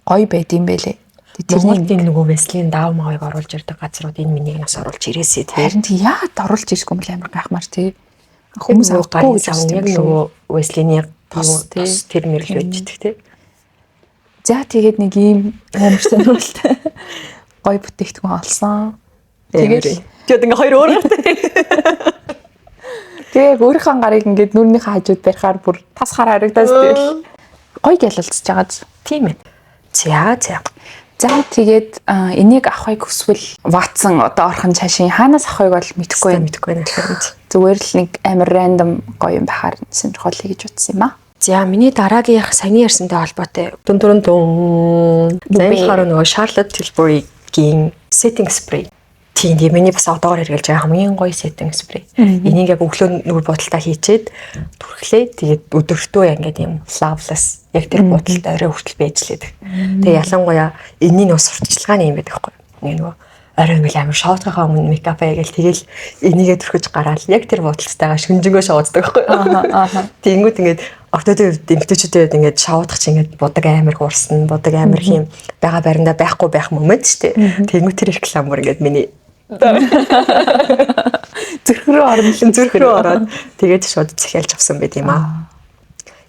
[SPEAKER 2] гой байд юм байлээ.
[SPEAKER 1] Тэрний нөгөө Vaseline даав магийг оруулж ирдэг газрууд энэ миний нас оруулж ирээсэй тий.
[SPEAKER 2] Харин тий яагаад оруулж ирсгүй юм бэ амар гайхмаар тий. Хүмүүс авахгүй гэж
[SPEAKER 1] яг нөгөө Vaseline-ийг тэр мэрлж өгдөг тий.
[SPEAKER 2] За тэгээд нэг ийм амар сонирхолтой гой бүтээгдэхүүн олсон. Тэгээд
[SPEAKER 1] ингээ хоёр өөр гартай.
[SPEAKER 2] Тэгээд өөрийнхөө гарыг ингээд нүрнийхээ хажууд барихаар бүр тасхаар харагдаж тэгэл гой гялалцж байгаа.
[SPEAKER 1] Тийм ээ. За.
[SPEAKER 2] За тэгээд энийг авахыг хүсвэл Watson одоо орхон цаашин хаанаас авахыг бол мэдэхгүй
[SPEAKER 1] байна.
[SPEAKER 2] Зүгээр л нэг амар random гоё юм байхаар сонирхолтой гэж утсан юм аа.
[SPEAKER 1] За миний дараагийнх саяны ярьсантай холбоотой дүн. За энэ болохоор нөгөө Charlotte Tilbury-гийн setting spray. Тийм миний бас одоогоор хэрэглэж байгаа хамгийн гоё setting spray. Энийг яг өглөө нүр бодолтой хийчээд түрхлээ. Тэгээд өдөртөө ингээд юм flawless яг тэр бодолтой орой хүртэл байжлээд. Тэгээд ялангуяа энэний бас сурталчилгааны юм байдаг байхгүй. Нөгөө орой ингээл амар шоудгахаа өмнө мейкап хийгээл тэгэл энийгээ түрхэж гараад яг тэр бодолтойгоо шүнжэнгөө шоуддаг байхгүй. Тэнгүүд ингээд октодын эмгтээчүүдэд ингээд шоудах чинь ингээд будаг амар хуурсан, будаг амар хийм байгаа байранда байхгүй байх момент шүү дээ. Тэнгүүд тэр реклам бүр ингээд миний зүрхрөө ороод тэгээд шууд захиалж авсан байт юм аа.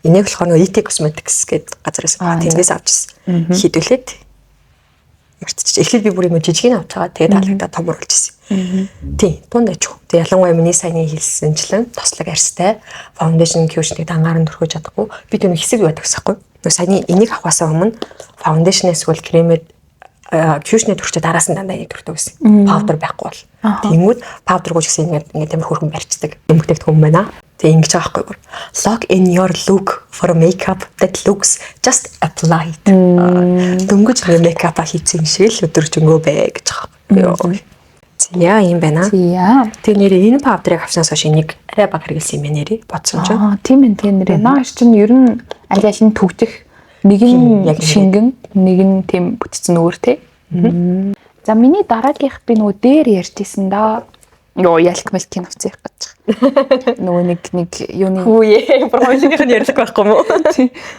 [SPEAKER 1] Энийг болохоор нөгөө IT Cosmetics гэдэг газараас тэндээс авчихсан. Хідүүлээд мартчих. Эхлээд би бүр юм жижигэн авч байгаа. Тэгээд таалагдаа том оруулж ирсэн. Тийм, дундаж. Тэгээд ялангуяа миний саяны хэлсэнчлэн тослог арьстай foundation cushion-ыг дангаар нь төрхөж чадахгүй. Би тэр хэсэг байдаг гэсэхгүй. Нөгөө саяны энийг авахаас өмнө foundation-ээс бол кремэд cushion-ыг төрчөө араас нь дандаа энийг төртөө гэсэн. Powder байхгүй бол. Тэнгүүд powder гоо гэсэн ингээд амар хөрхөн барьцдаг. Эмгтээдгүй юм байна. Тэг ингэж байгаа байхгүй. Lock in your look for makeup that looks just applied. Дөнгөж makeup хийсэн шиг л өдөржингөө бай гэж байгаа байхгүй. Яа юм байна. Тэг нэрээ энэ powder-ыг авснаас хойш энийг арай баг хэрэглэсэн юм нэрээ бодсон ч.
[SPEAKER 2] Тийм ээ тийм нэрээ. Наа чинь ер нь аль аль нь төгжих нэг нь яг шингэн нэг нь тийм бүтцэн өөр те. За миний дараагийнх би нөгөө дээр ярьжсэн да. Йоо ялк мэлтийн авцах гэж. Нөгөө нэг юуны
[SPEAKER 1] хүүе бромынх нь ярьлах байхгүй юу?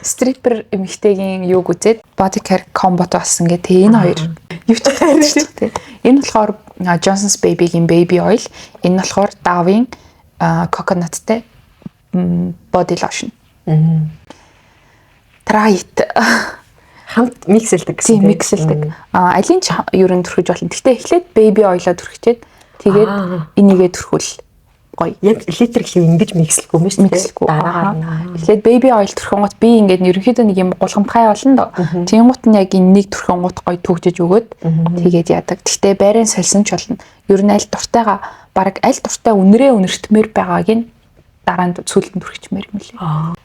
[SPEAKER 2] Stripper эмэгтэйгийн юуг үзээд body care combo болсон гэ тэ энэ хоёр юу ч хайртай тэ. Энэ болохоор Johnson's Baby-гийн baby oil, энэ болохоор Dove-ийн coconut-тэй body lotion. Try it.
[SPEAKER 1] Хамт миксэлдэг гэсэн.
[SPEAKER 2] Тийм миксэлдэг. Алин ч ерөн төрхөж болно. Гэхдээ эхлээд baby oil-а төрхчээд тэгээд энийгээ төрхүүл. гоё.
[SPEAKER 1] Яг литерally ингэж микслэхгүй юм шүү дээ.
[SPEAKER 2] Дараагаар. Эхлээд baby oil төрхөнгөт би ингээд ерөнхийдөө нэг юм гулгамтгай болно доо. Тэнгуут нь яг энэ нэг төрхөнгөт гоё түгжиж өгөөд тэгээд яадаг. Гэхдээ байрын сольсон ч болно. Ер нь аль дуртайгаа баг аль дуртай үнэрээ үнэртмээр байгааг нь дараа нь сүлд нь түрхичмээр юм лээ.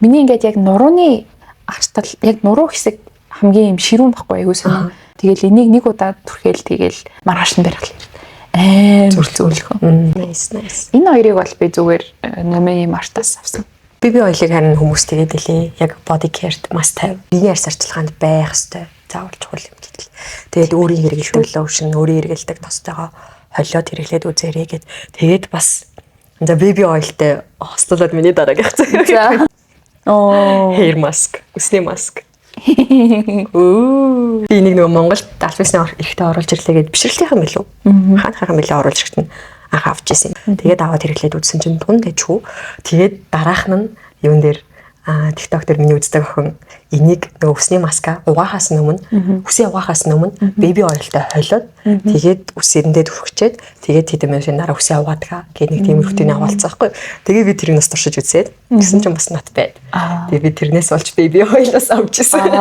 [SPEAKER 2] Миний ингээд яг нурууны артал яг нуруу хэсэг хамгийн юм ширүүн баггүй аюу санаа. Тэгэл энийг нэг удаа түрхээл тэгэл маргааш нь барих л зүрлөхөө.
[SPEAKER 1] Nice.
[SPEAKER 2] Энэ хоёрыг бол би зүгээр номын мартаас авсан.
[SPEAKER 1] BB oil-ыг харин хүмүүс тэгээд илээ. Яг body care-т must have. Биеийн арьс арчилгаанд байх ёстой. Заавал чухал юм гэдэг. Тэгээд өөрийн хэрэгэлдэг лошн, өөрийн хэрэгэлдэг тостойгоо холиод хэрэглээд үзээрэй гэд. Тэгээд бас за BB oil-тэй хослуулаад миний дараагийнх зэрэг. Hair mask, үсний маск. Би нэг Монголд аль бисний эрэхтэй оруулж ирлээ гэд бишрэлтийнхэн билүү. Хаанхайхан билээ оруулж ирэхт нь анх авч ирсэн. Тэгээд аваад хэрэглээд үзсэн чинь тун дэжгүй. Тэгээд дараах нь юун дээр TikTok дээр миний үздэг охин энийг нөгөө үсний маска угаахаас өмнө үсээ угаахаас өмнө baby oil-тай холиод тэгээд үсэндээ түрхчээд тэгээд тэдэм юм нараа үсээ угаадаг гэх нэг тийм рутин авалцаахгүй. Тэгээд би тэрийг нас туршиж үзээд гэсэн чинь бас not bad. Тэгээд би тэрнээс болж baby oil-аас авчихсан.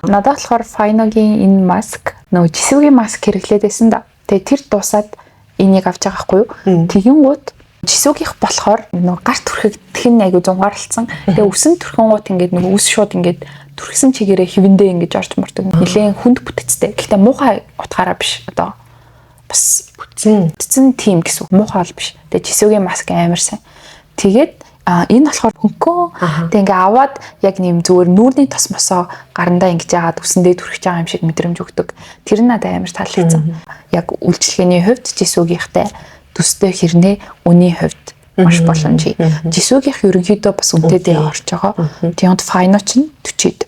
[SPEAKER 2] Надад болохоор Fino-гийн энэ маск нөгөө жисүүгийн маск хэрэглээд байсан да. Тэгээд тэр дуусаад энийг авч байгаа хгүй юу? Тэгэнгүүт жисүүгийнх болохоор нөгөө гар түрхэгдэх нь айгу зунгаарлцсан. Тэгээ үсэн түрхэнгууд ингээд нөгөө үс шууд ингээд түрхсэн чигээрээ хивэндээ ингээд орж мордог. Нилээн хүнд бүтцтэй. Гэхдээ муухай утгаараа биш. Одоо бас бүтцэн тим гэсэн. Муухай бол биш. Тэгээ жисүүгийн маск амар сайн. Тэгээд энэ болохоор хөнгөө тэг ингээ аваад яг нэм зүгээр нүүрний тосмосоо гарандаа ингэж яагаад үсэндээ түрхэж байгаа юм шиг мэдрэмж өгдөг. Тэр нь надад амар таалагдсан. Яг үйлчлэгээний хувьд жисүүгийнхтэй төстэй хэрнээ үний хувьд маш боломжтой. Жисүүгийнх ерөнхийдөө бас үнэтэй орж байгаа. Тэнд Fino ч 40,000.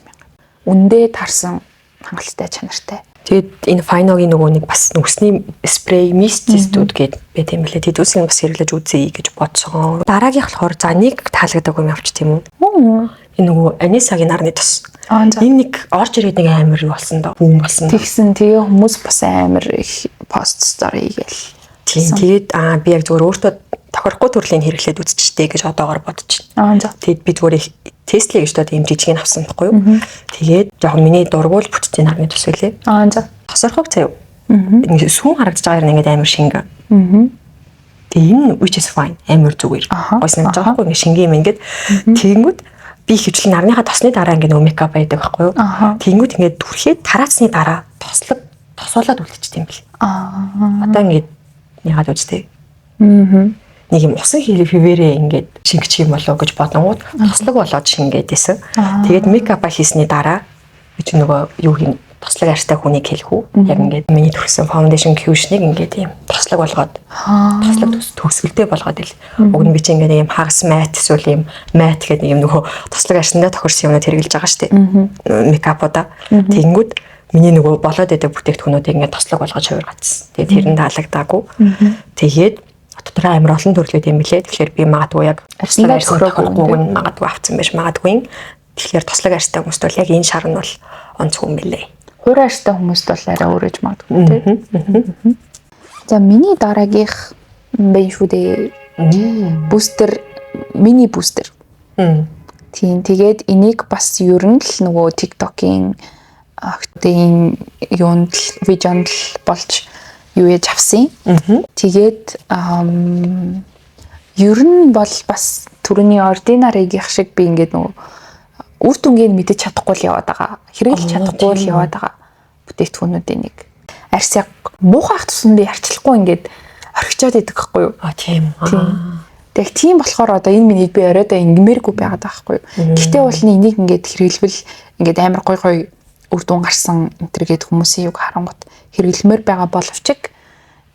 [SPEAKER 2] Үндээ тарсан хангалттай чанартай.
[SPEAKER 1] Тэгэд энэ Fino-гийн нөгөө нэг бас нүсний спрей мистистүүд гээд байт юм лээ. Тэд үсийг бас хэрэглэж үзье гэж бодсон. Дараагийнх болохоор за нэг таалагддаг юм авч тийм үү? Энэ нөгөө Анисагийн нарны тос. Энэ нэг орж ирээд нэг амар болсон доо. Бүүм болсон.
[SPEAKER 2] Тэгсэн тэгээ хүмүүс бас амар их пост стори гээл.
[SPEAKER 1] Тэгээд би яг зүгээр өөртөө тохирохгүй төрлийн хэрэглээд үзчихтэй гэж одоогоор бодож байна. Тэгэд би зүгээр тестлээ гэж дод юм жижиг нь авсан байхгүй юу? Тэгээд жоохон миний дургуул бүтцийн нарны тус үлээ. Тосорхог заяа. Ингэ сүүн харагдаж байгаа юм ингээд амар шингэн. Тэгээ энэ which is fine амар зүгээр. Гойс нэг жоохгүй ингэ шингэн юм ингээд тэгэнгүүт би хөвчлэн нарныхаа тосны дараа ингэ нөө мейкап байдаг байхгүй юу? Тэгэнгүүт ингээд түрхээд тараацсны дараа тосуулаад үлдчихсэн юм бэл. Одоо ингээд яагаад үстэй. Нэг юм усан хивээрээ ингээд шингэж юм болов гэж бодонгууд тослог болоод шингээд исэн. Тэгээд мейкапа хийсний дараа би ч нөгөө юу хин тослог арьстай хүнийг хэлэх үү? Яг ингээд миний төрсөн foundation cushion-ыг ингээд юм тослог болгоод тослог төгсгөлтэй болгоод ил. Уг нь би чи ингээд юм хагас matte эсвэл юм matte гэдэг юм нөгөө тослог арьсандаа тохирсон юмнууд хэрэглэж байгаа шүү дээ. Мейкапуудаа. Тэгэнгүүт миний нөгөө болоод байдаг бүтээгдэхүүнүүдийг ингээд тослог болгож хувиргацсан. Тэгээд тэр нь таалагдаагүй. Тэгээд дотроо амар олон төрлүүд юм билээ. Тэгэхээр би магадгүй яг тослог арьстай тохирохгүйг нь магадгүй авцсан байж магадгүй. Тэгэхээр тослог арьстай хүмүүст бол яг энэ шар нь бол онцгүй юм билээ.
[SPEAKER 2] Хуур арьстай хүмүүст бол арай өөрөж магадгүй тийм. За миний дараагийнх бэ шүү дээ. Бустер, мини бустер. Тийм тэгээд энийг бас ер нь л нөгөө TikTok-ийн актын юунд видеонд болж юу яж авсан. Тэгээд ер нь бол бас түрүүний ординаригийнх шиг би ингээд нөгөө үр дүнгийг мэдэж чадахгүй л яваад байгаа. Хэрэглэж чадахгүй л яваад байгаа бүтээгдэхүүнүүдийн нэг. Арьс яг муухайх тусам би арчлахгүй ингээд орхичоод идэх байхгүй юу?
[SPEAKER 1] Тийм.
[SPEAKER 2] Тэг тийм болохоор одоо энэ минийг би оройдоо ингэмээргүй байгаад байгаа байхгүй юу? Гэхдээ бол энийг ингээд хэрэглэвэл ингээд амар гой үр дүн гарсан энтергээд хүмүүсийн юг харангуут хэрэглэмээр байгаа боловч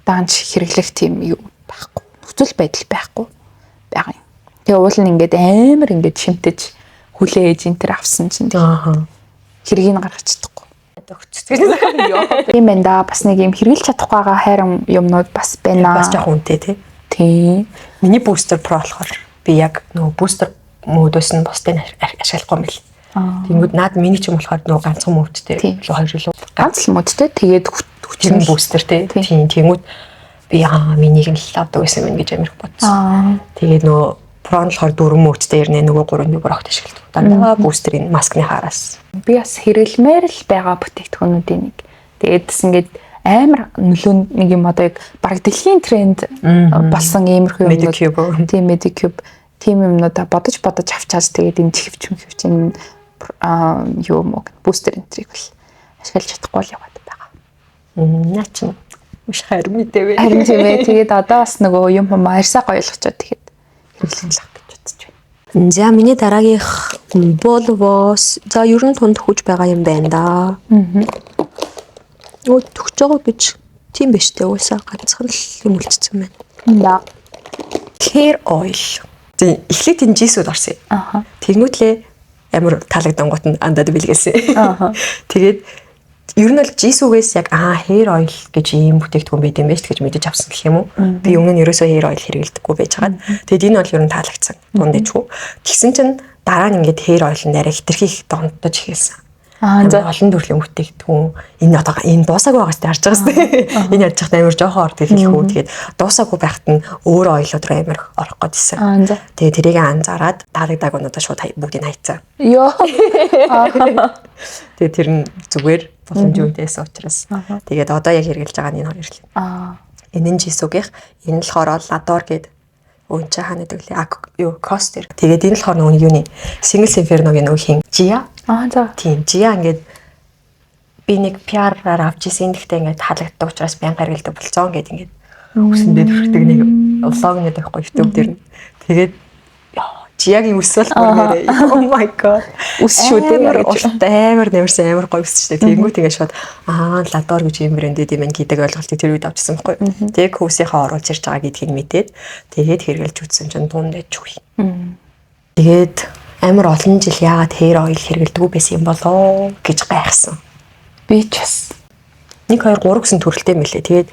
[SPEAKER 2] даанч хэрэглэх тийм юу байхгүй. Нөхцөл байдал байхгүй байгаа юм. Тэгээ уул нь ингээд амар ингээд шимтэж хүлээж энэ төр авсан чинь хэргийг гаргаж чадахгүй. Тийм байна да. Бас нэг юм хэрэглэж чадахгүй байгаа хайрам юмнууд бас байна.
[SPEAKER 1] Бас жоох үнэтэй тий.
[SPEAKER 2] Тийм.
[SPEAKER 1] Миний бустер про болохоор би яг нөгөө бустер модоос нь бусдыг ашиглахгүй юм бэл. Тэнгүүд наад миний ч юм болохоор нөгөө ганцхан мөвдтэй. Илүү хоёр илүү.
[SPEAKER 2] Ганц л модтэй. Тэгээд
[SPEAKER 1] хүчин бустер тий. Тийм. Тэнгүүд би минийг нь л авдаг байсан мэн гэж амирх бодсон.
[SPEAKER 2] Аа.
[SPEAKER 1] Тэгээд нөгөө Pro нь болохоор 4 мөчтэй ирнэ нөгөө 3-ны брокт ашигладаг. Дандаа бустерийн маскны хараас.
[SPEAKER 2] Би бас хэрэглэмээр л байгаа бүтээгдэхүүнүүдийн нэг. Тэгээд бас ингээд амар нөлөө нэг юм одоо яг баг дэлхийн тренд болсон иймэрхүү юмнууд. Тийм Medicube тийм юмнуудаа бодож авчаас тэгээд энэ чихвчэн юу мог бустер энтрийг бол ашиглаж чадахгүй л яваад байгаа.
[SPEAKER 1] Наа чи маш хайр мэдээвэ.
[SPEAKER 2] Харин тийм ээ. Тэгээд одоо бас нөгөө юм арьсаа гоёлгочоод тэгээд хэрэглэх гэж бодож байна.
[SPEAKER 1] За миний дараагийнх болвос. За ер нь тунд хүж байгаа юм байна да. Өө төгж байгаа гэж тийм биш үү? Уусаа ганцхан л юм үлдсэн байна. Hair oil. Тэг эхлээд энэ жисүүд орсон. Тэгнүүтлээ амар таалагдангууд нь андаад бэлгэлсэн. Тэгээд ер нь бол жисүүгээс яг hair oil гэж ийм бүтээгдэхүүн байт юм байж гэж мэдэж авсан гэх юм уу? Би өмнө нь ерөөсөө hair oil хэрэглэдэггүй байж байгаа. Тэгээд энэ бол ер нь таалагдсан. Дундажгүй. Тэгсэн чинь дараа нь ингээд hair oil нэрэ хитрхийх донтож эхэлсэн. За олон төрлийн бүтээгдэхүүн энэ одоо энэ дуусаагүй байгаас харж байгаа сте. Энэ яаж чахт амар жоохон орд хэлэх үү. Тэгээд дуусаагүй байхад нь өөр ойлууд руу амар орох гэдсэн. Тэгээд тэрийг анзаараад дараагдаг өнөдөө шууд бүгдийг хайцсан.
[SPEAKER 2] Йоо.
[SPEAKER 1] Тэгээд тэр нь зүгээр боломжтой байсан учраас тэгээд одоо яг хэрэгжилж байгаа нь энэ хоёр ирлээ. Энэ нь жисүүгийнх энэ нь болохоор ладор гэдэг өн чи хаана гэдэг лээ. Юу костер. Тэгээд энэ болохоор нөгөө юуны Single Inferno-гийн нөгөө хин Gia.
[SPEAKER 2] За.
[SPEAKER 1] Тийм Gia ингээд би нэг PR-аар авч исэн гэхдээ ингээд халагддаг учраас байнга хэрэгэлдэг болцоо ингээд үсэндээ төрхдөг нэг влогны байхгүй YouTube дээр нь. Тэгээд Gia-гийн үс бол бүрээрээ. Oh my god. Үс шүү дээ. Амар нэмэрсэн амар гоё үс шүү дээ. Тэнгүүт ингээд шууд ладор гэж юм брэндэд юм гэдэг ойлголтыг тэр үед авчихсан байхгүй. Тэгээд хүүсийнхаа оруулж ирж байгаа гэдгийг мэдээд тэгээд хэрэгэлж үзсэн чинь дундаж үгүй. Тэгээд амар олон жил яагаад hair oil хэрэгэлдэггүй байсан юм болоо гэж гайхсан.
[SPEAKER 2] Би ч бас
[SPEAKER 1] 1 2 3 гэсэн төрөлтэй мэлээ. Тэгээд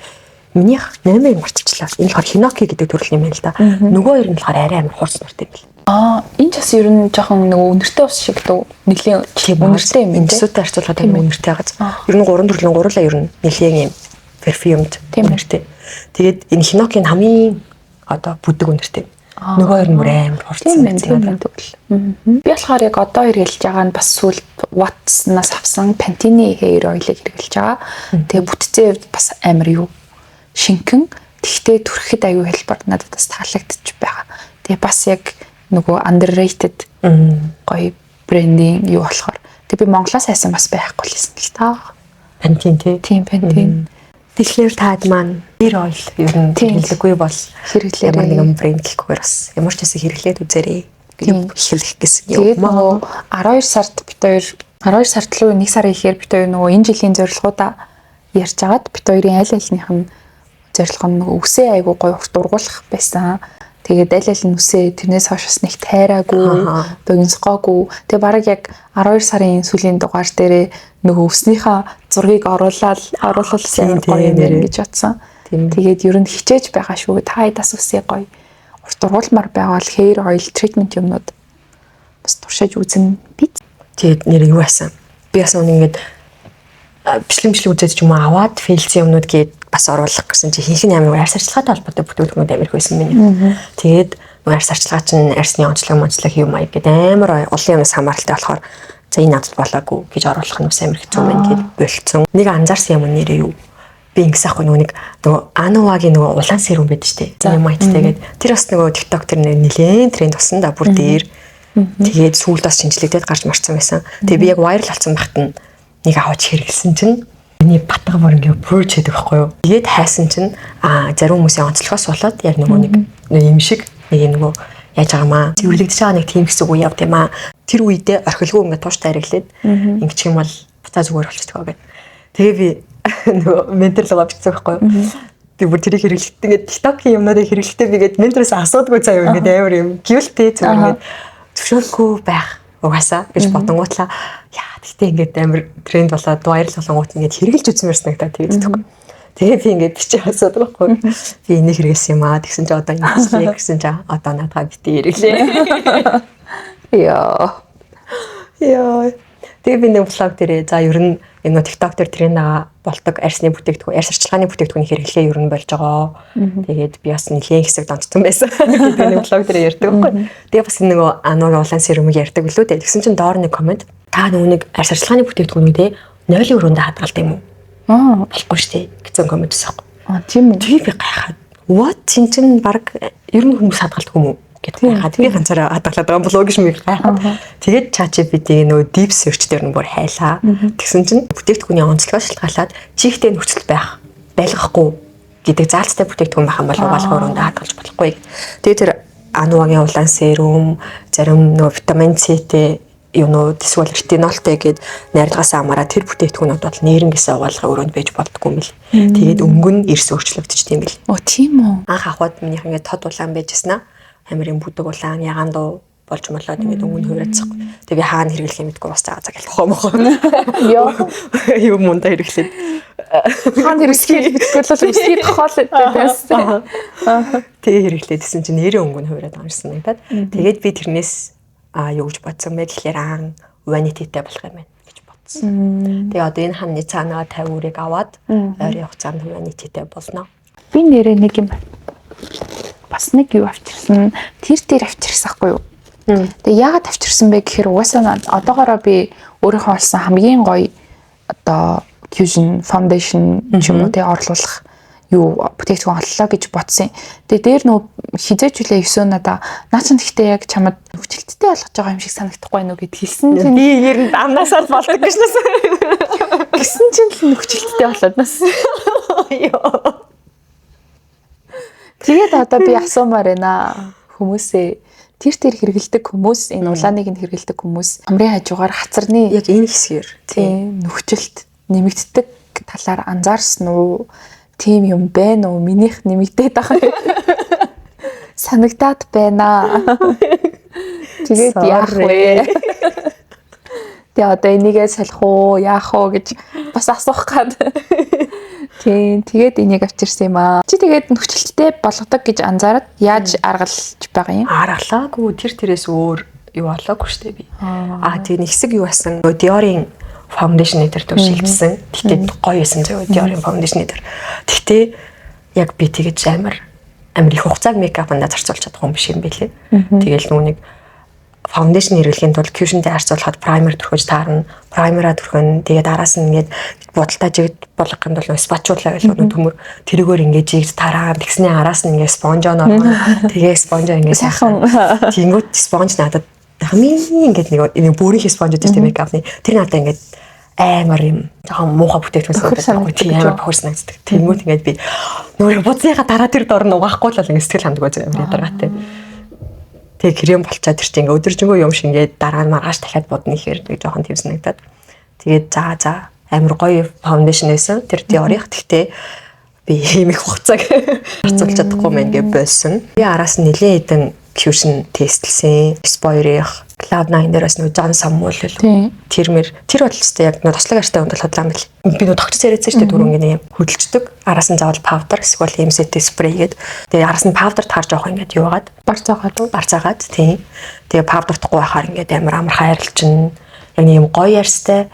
[SPEAKER 1] минийх 8-ыг марцчихлаа. Энэ болохоор Hinoki гэдэг төрөл юм байна л да. Нөгөө хоёр нь болохоор арай амар хурц нуртай юм бэл.
[SPEAKER 2] Энэ ч бас ер нь жоохон нөгөө үнэртэй ус шиг дүү. Нэлийн үнэртэй юм.
[SPEAKER 1] Эндсүүтэй харьцуулахад юм үнэртэй байгаа. Ер нь 3 төрлийн гурлаа ер нь нэлийн юм перфьюмд үнэртэй. Тэгээд энэ Hinoki-ийн хамгийн одоо бүдэг үнэртэй. Нөгөө хоёр нь бүр амар хурцсан байсан.
[SPEAKER 2] Би болохоор яг одоо хэрэглэж байгаа нь бас сүүлд Watts-наас авсан Pantene hair oil-ыг хэрэглэж байгаа. Тэгээ бүтцээ бас амар юу шинхэн. Тэгтээ төрөхөд аюу хэлбэр надад бас таалагдчих байгаа. Тэгээ бас яг нөгөө underrated гоё брендинг юу болохоор. Тэгээ би Монголоос хайсан бас байхгүй л юм л та.
[SPEAKER 1] Pantene
[SPEAKER 2] тийм Pantene.
[SPEAKER 1] Тэгэхээр таад маань hair oil ер нь хэрэглэхгүй бол
[SPEAKER 2] хэрэглээрэй.
[SPEAKER 1] Нэг брэнд гэхгүйгээр бас ямар ч хэсэг хэрэглээд үзээрэй. Эхлэх гэсэн
[SPEAKER 2] юм. Тэгээд нөгөө 12 сард бит хоёр 12 сард лөө 1 сарын ихээр бит хоёр нөгөө энэ жилийн зорилгоудаа ярьж агаад бит хоёрын аль альнийх нь зорилго нь нөгөө үсээ айгуу гоё урт ургуулах байсан. Тэгээд аль аль нь үсээ тэрнээс хойш бас нэг тайраагүй, богиносгоогүй. Тэгээ бараг яг 12 сарын сүүлийн дугаар дээрээ нөгөө үснийхээ зургийг оруулсан гоё юм байна гэж бодсон. Тэгээд ер нь хичээж байгаа шүү. Та хайдас үсээ гоё урт ургуулмаар байгаа л hair oil treatment юмнууд бас туршиж үзэн би.
[SPEAKER 1] Тэгээд нэр юу байсан? Би бас ингээд бичлэг үзэж ч юм уу аваад фейлсэн юмнууд гээд бас оруулах гэсэн чи хинхэн амар арьс арчилгаатай холбоотой бүтээгдэхүүнүүд амирх байсан миний. Тэгээд нөгөө арьс арчилгаа чинь арьсны онцлог юм аяг гэдэг амар олон юмс хамааралтай болохоор за энэ надад болоогүй гэж оруулах нь бас амир хэцүү байна гэж болцсон. Нэг анзаарсан юм нэрээ юу? Би ингэс ахгүй нөгөө Анувагийн нөгөө улаан серум байдаг шүү дээ. Юм айттай гээд тэр бас нөгөө TikTok тэр нэлээд тренд болсон да бүр дээр. Тэгээд сүүлд бас шинжлэгдээд гарч марцсан байсан. Тэгээд би яг viral болсон багт нь нэг аваач хэрэгэлсэн чинь миний батга бүр ингээ пурж хийдэг байхгүй юу. Тэгээд хайсан чинь зарим хүмүүсийн онцлогоос болоод яг нөгөө нэг юм шиг нэг нөгөө яаж байгаамаа зөвлөгдөж байгаа нэг тийм хэсэг үе явд юм аа. Тэр үедээ орхилгүй ингээ тууштай хэрэглээд ингэчих юм бол буцаа зүгээр болчихдог байгаа. Тэгээ би нөгөө ментор авчихсан байхгүй юу. Би бүр тэрийг хэрэглэхдээ ингээ TikTok-ийн юмнуудыг хэрэглэхдээ бигээд ментороос асуудаггүй цаа юу ингээ амар юм guilty зүгээр ингээ зөвшөөрөхгүй байх угаасаа гэж бодонгуутлаа яа тэгтээ ингээд амар тренд болоод viral болонгууд ингээд хэрэгжилж үзсэн юмсан надад тэгээд тэгэхгүй. Тэгээ би ингээд бичиж асууад байхгүй. Би энийг хэрэгэлсэн юм аа тэгсэн чи одоо юм хийлээ гэсэн чи одоо надад битээ хэрэглээ. Яа. Тэгээ би нэг блог дээрээ за ер нь Энэ TikTok дээр тренд болдог арьсны бүтээгдэхүүн, арьс арчилгааны бүтээгдэхүүний хэрэглээ ер нь болж байгаа. Тэгээд би бас нэлийн хэсэг донцсон байсан. Тэгээд нэг блог дээр ярьдаг байхгүй. Тэгээд бас нөгөө ануугийн улаан сэрэмэг ярьдаг билүү дээ. Тэгсэн чинь доор нэг комент та нөгөө нэг арьс арчилгааны бүтээгдэхүүнүүдээ 0-ийн өрөөндөө хадгалдаг юм уу? Болохгүй шүү дээ гэсэн комент өгсөн.
[SPEAKER 2] Тийм үү.
[SPEAKER 1] Тэгээд би гайхаад what чинь баг ер нь хүмүүс хадгалдаг юм уу? Гэдэг хаад би ганцаараа хадгалаад байгаа болов гэж би гайхаад. Тэгээд ChatGPT нөгөө deep search дээр нь бүр хайлаа. Тэгсэн чинь бүтээгдэхүүний онцлогоо шалтгаалаад чихтэй нөхцөл байлгахгүй гэдэг заалттай бүтээгдэхүүн байх юм бол угаалгын өрөөндөө хадгалж болохгүй. Тэгээд тэр ануугийн улаан серум, зарим нөгөө витамин С-тэй юунууд эсвэл ретинолтой гээд найрлагаас амаараа тэр бүтээгдэхүүнүүд бол нейронгээс угаалгын өрөөнд байж болдгоо юм бил. Тэгээд өнгө нь эрс өөрчлөгдөж тийм бил.
[SPEAKER 2] Тийм үү.
[SPEAKER 1] Анх ахвад минийх ингээд тод улаан байжснаа амирын бүдэг улаан ягаан дуу болж молоод ингээд өнгө нь хуурайцсан. Тэгээ би хаана хэрэглэх юм гэдэггүй бас цаа ялах хомоо. Юу мунда хэрэглээд
[SPEAKER 2] хаана хэрэглэх гэдэггүй л үсгийг хоол байсан.
[SPEAKER 1] Тэгээ хэрэглээдсэн чинь нэрийн өнгө нь хуурайд байгаа юм шиг надад. Тэгээд би тэрнээс юу гэж бодсон бэ гэхээр vanity-тэй болох юм байна гэж бодсон. Тэгээ одоо энэ ханны цаанаа 50 үрийг аваад ойрын хугацаанд vanity-тэй болно.
[SPEAKER 2] Би нэрээ нэг юм бас нэг юу авчирсан. Тэр дээр авчирсан хгүй юу? Тэгээ яагаад авчирсан бэ гэхээр угаасаа одоогоороо би өөрийнхөө олсон хамгийн гоё одоо Fusion Foundation ч юм уу тэ орлуулах юу бүтээгдэхүүн оллоо гэж бодсон. Тэгээ дээр нөө хизээжүүлээ 9 надаа наа ч гэхдээ яг чамд хүчилттэй болгож байгаа юм шиг санагдахгүй байна уу гэд хэлсэн чинь
[SPEAKER 1] би ер нь амнасаар болдог гэж нэсэн.
[SPEAKER 2] Гэсэн чинь л хүчилттэй болоод нас. Тэгээд одоо би асуумаар байна хүмүүсээ тэр хэрэгэлдэг хүмүүс энэ улааныг нь хэрэгэлдэг хүмүүс амрын хажуугаар хацарны
[SPEAKER 1] яг энэ хэсгээр
[SPEAKER 2] тийм нөхцөлт нэмэгддэг талаар анзаарсан уу? Тийм юм байна уу? Минийх нэмэгдээд байгаа. Санагдаад байна. Тэгээд яах вэ? Тэгээ одоо энийгээ салих уу, яах уу гэж бас асуух гад. Тийм, тэгээд энийг авчирсан юм аа. Чи тэгээд нөхцөлттэй болгодог гэж анзаараад яаж аргалж байгаа юм?
[SPEAKER 1] Аргалаагүй тэрээс өөр юу болоогүй шүү дээ би. Тэгээ нэг хэсэг юу басан? Dior-ийн foundation дээр төв шилжсэн. Тэгтээ гоё байсан зөө Dior-ийн foundation дээр. Тэгтээ яг би тэгэж амар их хугацааг мейкапанд зарцуулж чадах юм биш юм бэлээ. Тэгээл нүг foundation хэрэглэхийн тулд cushion-тэй харьцуулахад primer түрхэж таарна. Primer-а түрхэн тэгээд араас нь ингээд бодолтой жигд болгохын тулд спачуулаа гэх нэг төмөр тэрүүгээр ингээд жигд тараа тэгсний араас нь ингээд спонжоо норгоо. Тэгээ спонжоо ингээд сайхан тэнгууд спонж надад хамгийн ингээд нэг бүрийн спонж гэж тийм мейкапны тэр надад ингээд амар юм жоохон муухай бүтээгдэхүүн санагддаг. Тийм амар бохор санагддаг. Тэнгууд ингээд би нөр буцныхаа дараа тэр дор нь угаахгүй л ингээд сэтгэл ханддаг байж амар ядаргаатай. Тэгээ крем болчаад тэр чинь ингээ өдөржингөө юм шиг ингээ дараа нь маргааш дахиад бодно ихээр нэг жоохон тийм санагдаад. Тэгээд за амар гоё фаундейшн байсан. Тэр Dior-их гэхдээ би ийм их хугацааг харьцуулж чадахгүй мэн гэ болсон. Би араас нь нэлээд хэдэн cushion тестэлсэн. Spoir-их Cloud9 дээрээс нэг John Samuel тэр бодлостой яг нэг тослог арьстай хүнд бодлоо юм бэл. Би нэг тогтц яриадсан шүү дээ түрүүн ингээ хөдөлждөг. Араас нь заавал powder эсвэл MCT spray гээд тэгээ араас нь powder таарж авах ингээд юугаад барцаагаад тийм. Тэгээ powder тахгүй байхаар ингээд амар хайрлчин яг нэг юм гоё арьстай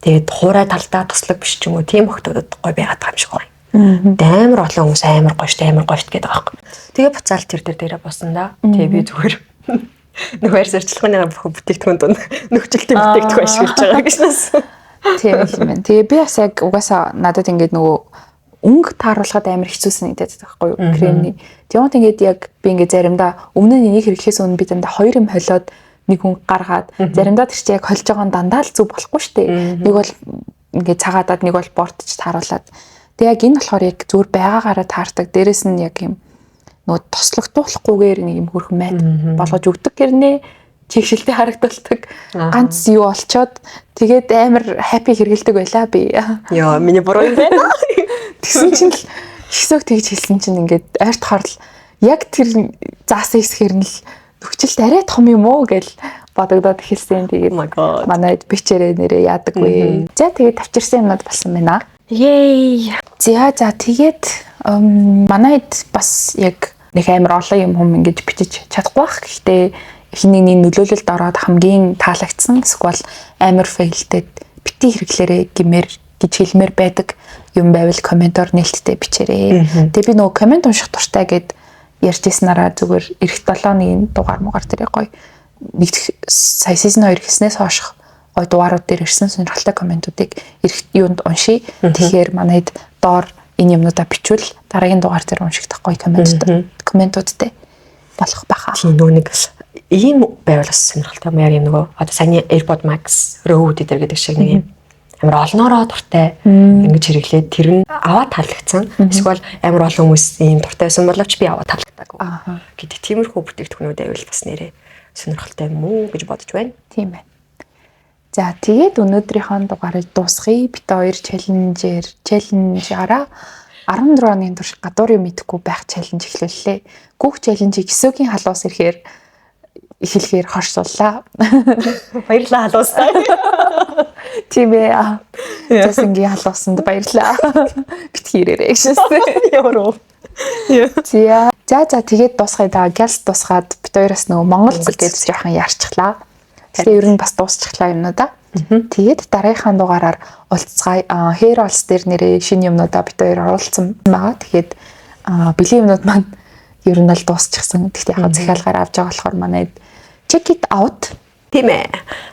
[SPEAKER 1] тэгээд хуурай талдаа туслаг биш ч юм уу тийм охтодод гоё байгаад байгаа юм шиг байна. Амар олон хүмүүс амар гоё штэ гэдэг байгаа байхгүй. Тэгээ буцаал тэр дээрээ босон да. Тэгээ би зүгээр нөгөө арьс арчилгааны бүтээгдэхүүн дунд нөхцөлтийн бүтээгдэхүүн ашиглаж байгаа гэж нас.
[SPEAKER 2] Тийм юм байна. Тэгээ би бас яг угаасаа надад ингээд нөгөө өнгө тааруулахад амар хэцүү санагдаад байгаа байхгүй юу кремний. Тэгмээд ингээд яг би ингээд заримдаа өмнө нь энийг хэрэглэхээс өмнө би дандаа 2 юм холиод нэг хүн гаргаад заримдаа тэр чинь яг холж байгаа нь дандаа л зүг болохгүй шүү дээ. Нэг бол ингээд цагаадаад нэг бол бортч тааруулаад. Тэг яг энэ болохоор яг зүгээр байгаагаараа таардаг. Дээрэс нь яг юм нөгөө тослогдуулахгүйгээр нэг юм хөрхөн майд болгож өгдөг гэрнээ чигшилтэй харагдуулдаг. Ганц юу олцоод тэгээд амар happy хэргэлдэг байлаа би.
[SPEAKER 1] Яа, миний буруу юм байна.
[SPEAKER 2] Тэгсэн чинь л ихсөг тэгж хэлсэн чинь ингээд ойртохоор л яг тэр заасан хэсгээр нь л нөхцөлт арай том юм уу гэж бодогдоод эхэлсэн. Тэгээд манайд бичээрээ нэрээ яадаггүй. За тэгээд авчирсан юмнууд болсон байна.
[SPEAKER 1] Yay.
[SPEAKER 2] За тэгээд манайд бас яг нэг амар олон юм хүм ингэж бичиж чадахгүй байх. Гэхдээ эхний нэг нөлөөлөлд ороод хамгийн таалагдсан эсвэл амар фейлтэд бити хэрэглээрээ гэмээр гэж хэлмээр байдаг юм байвал комментоор нээлттэй бичээрэй. Тэгээ би нөгөө коммент унших дуртай гэд ярьжсэнараа зүгээр эх 7-ны дугаар муугаар дээр гоё нэг сая season 2 гэснээс хойш гоё дугаарууд дээр ирсэн сонирхолтой комментуудыг юунд уншия. Тэгэхээр манайд доор энэ юмнуудаа бичвэл дараагийн дугаар дээр уншигдах гоё комментуудтай болох байхаа.
[SPEAKER 1] Тийм нэг ийм байвал бас сонирхолтой юм яа нөгөө одоо саяны AirPod Max Road дээр гэдэг шиг нэг юм амар олноороо дуртай ингэж хэрэглээд тэр нь аваад таалагдсан. Эсвэл амар олон хүмүүс ийм дуртай байсан боловч би аваад таалагдаагүй. Гэдэг тиймэрхүү бүтээгдэхүүнүүд байвал бас нэрээ сонирхолтой юм уу гэж бодож байна.
[SPEAKER 2] Тийм байна. За тэгээд өнөөдрийнхөө дугаарыг дуусгая. Бид хоёр челленжаараа 14 оны турш гадуурыг мэдэхгүй байх челленж эхлүүллээ. Гүүх челленжийг эсөгийн халуус эхлэхээр хорсууллаа.
[SPEAKER 1] Баярлалаа халуусаа.
[SPEAKER 2] Тийм ээ. Тэсэнгийн халуусанд баярлалаа. Бит хийрээрэй гэшээстэй.
[SPEAKER 1] Ямар уу?
[SPEAKER 2] За тэгээд дуусгая да. Гялс дуусгаад бид хоёроос нөгөө Монгол цаг гэж жоохон ярьчихлаа. Тэгээ ер нь бас дуусчихлаа юмнуудаа. Тэгээд дараагийнхаа дугаараар уулзцай. Hair Alls дээр нэрээ шинэ юмнуудаа бид хоёр оруулсан байгаа. Тэгээд бэлгийн юмнууд маань ер нь л дуусчихсан. Гэхдээ яг захиалгаар авч байгаа болохоор манай check it out.
[SPEAKER 1] Тийм ээ.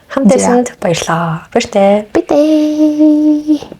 [SPEAKER 1] Хамтдаа баярлалаа. Баяртай.
[SPEAKER 2] Битээ.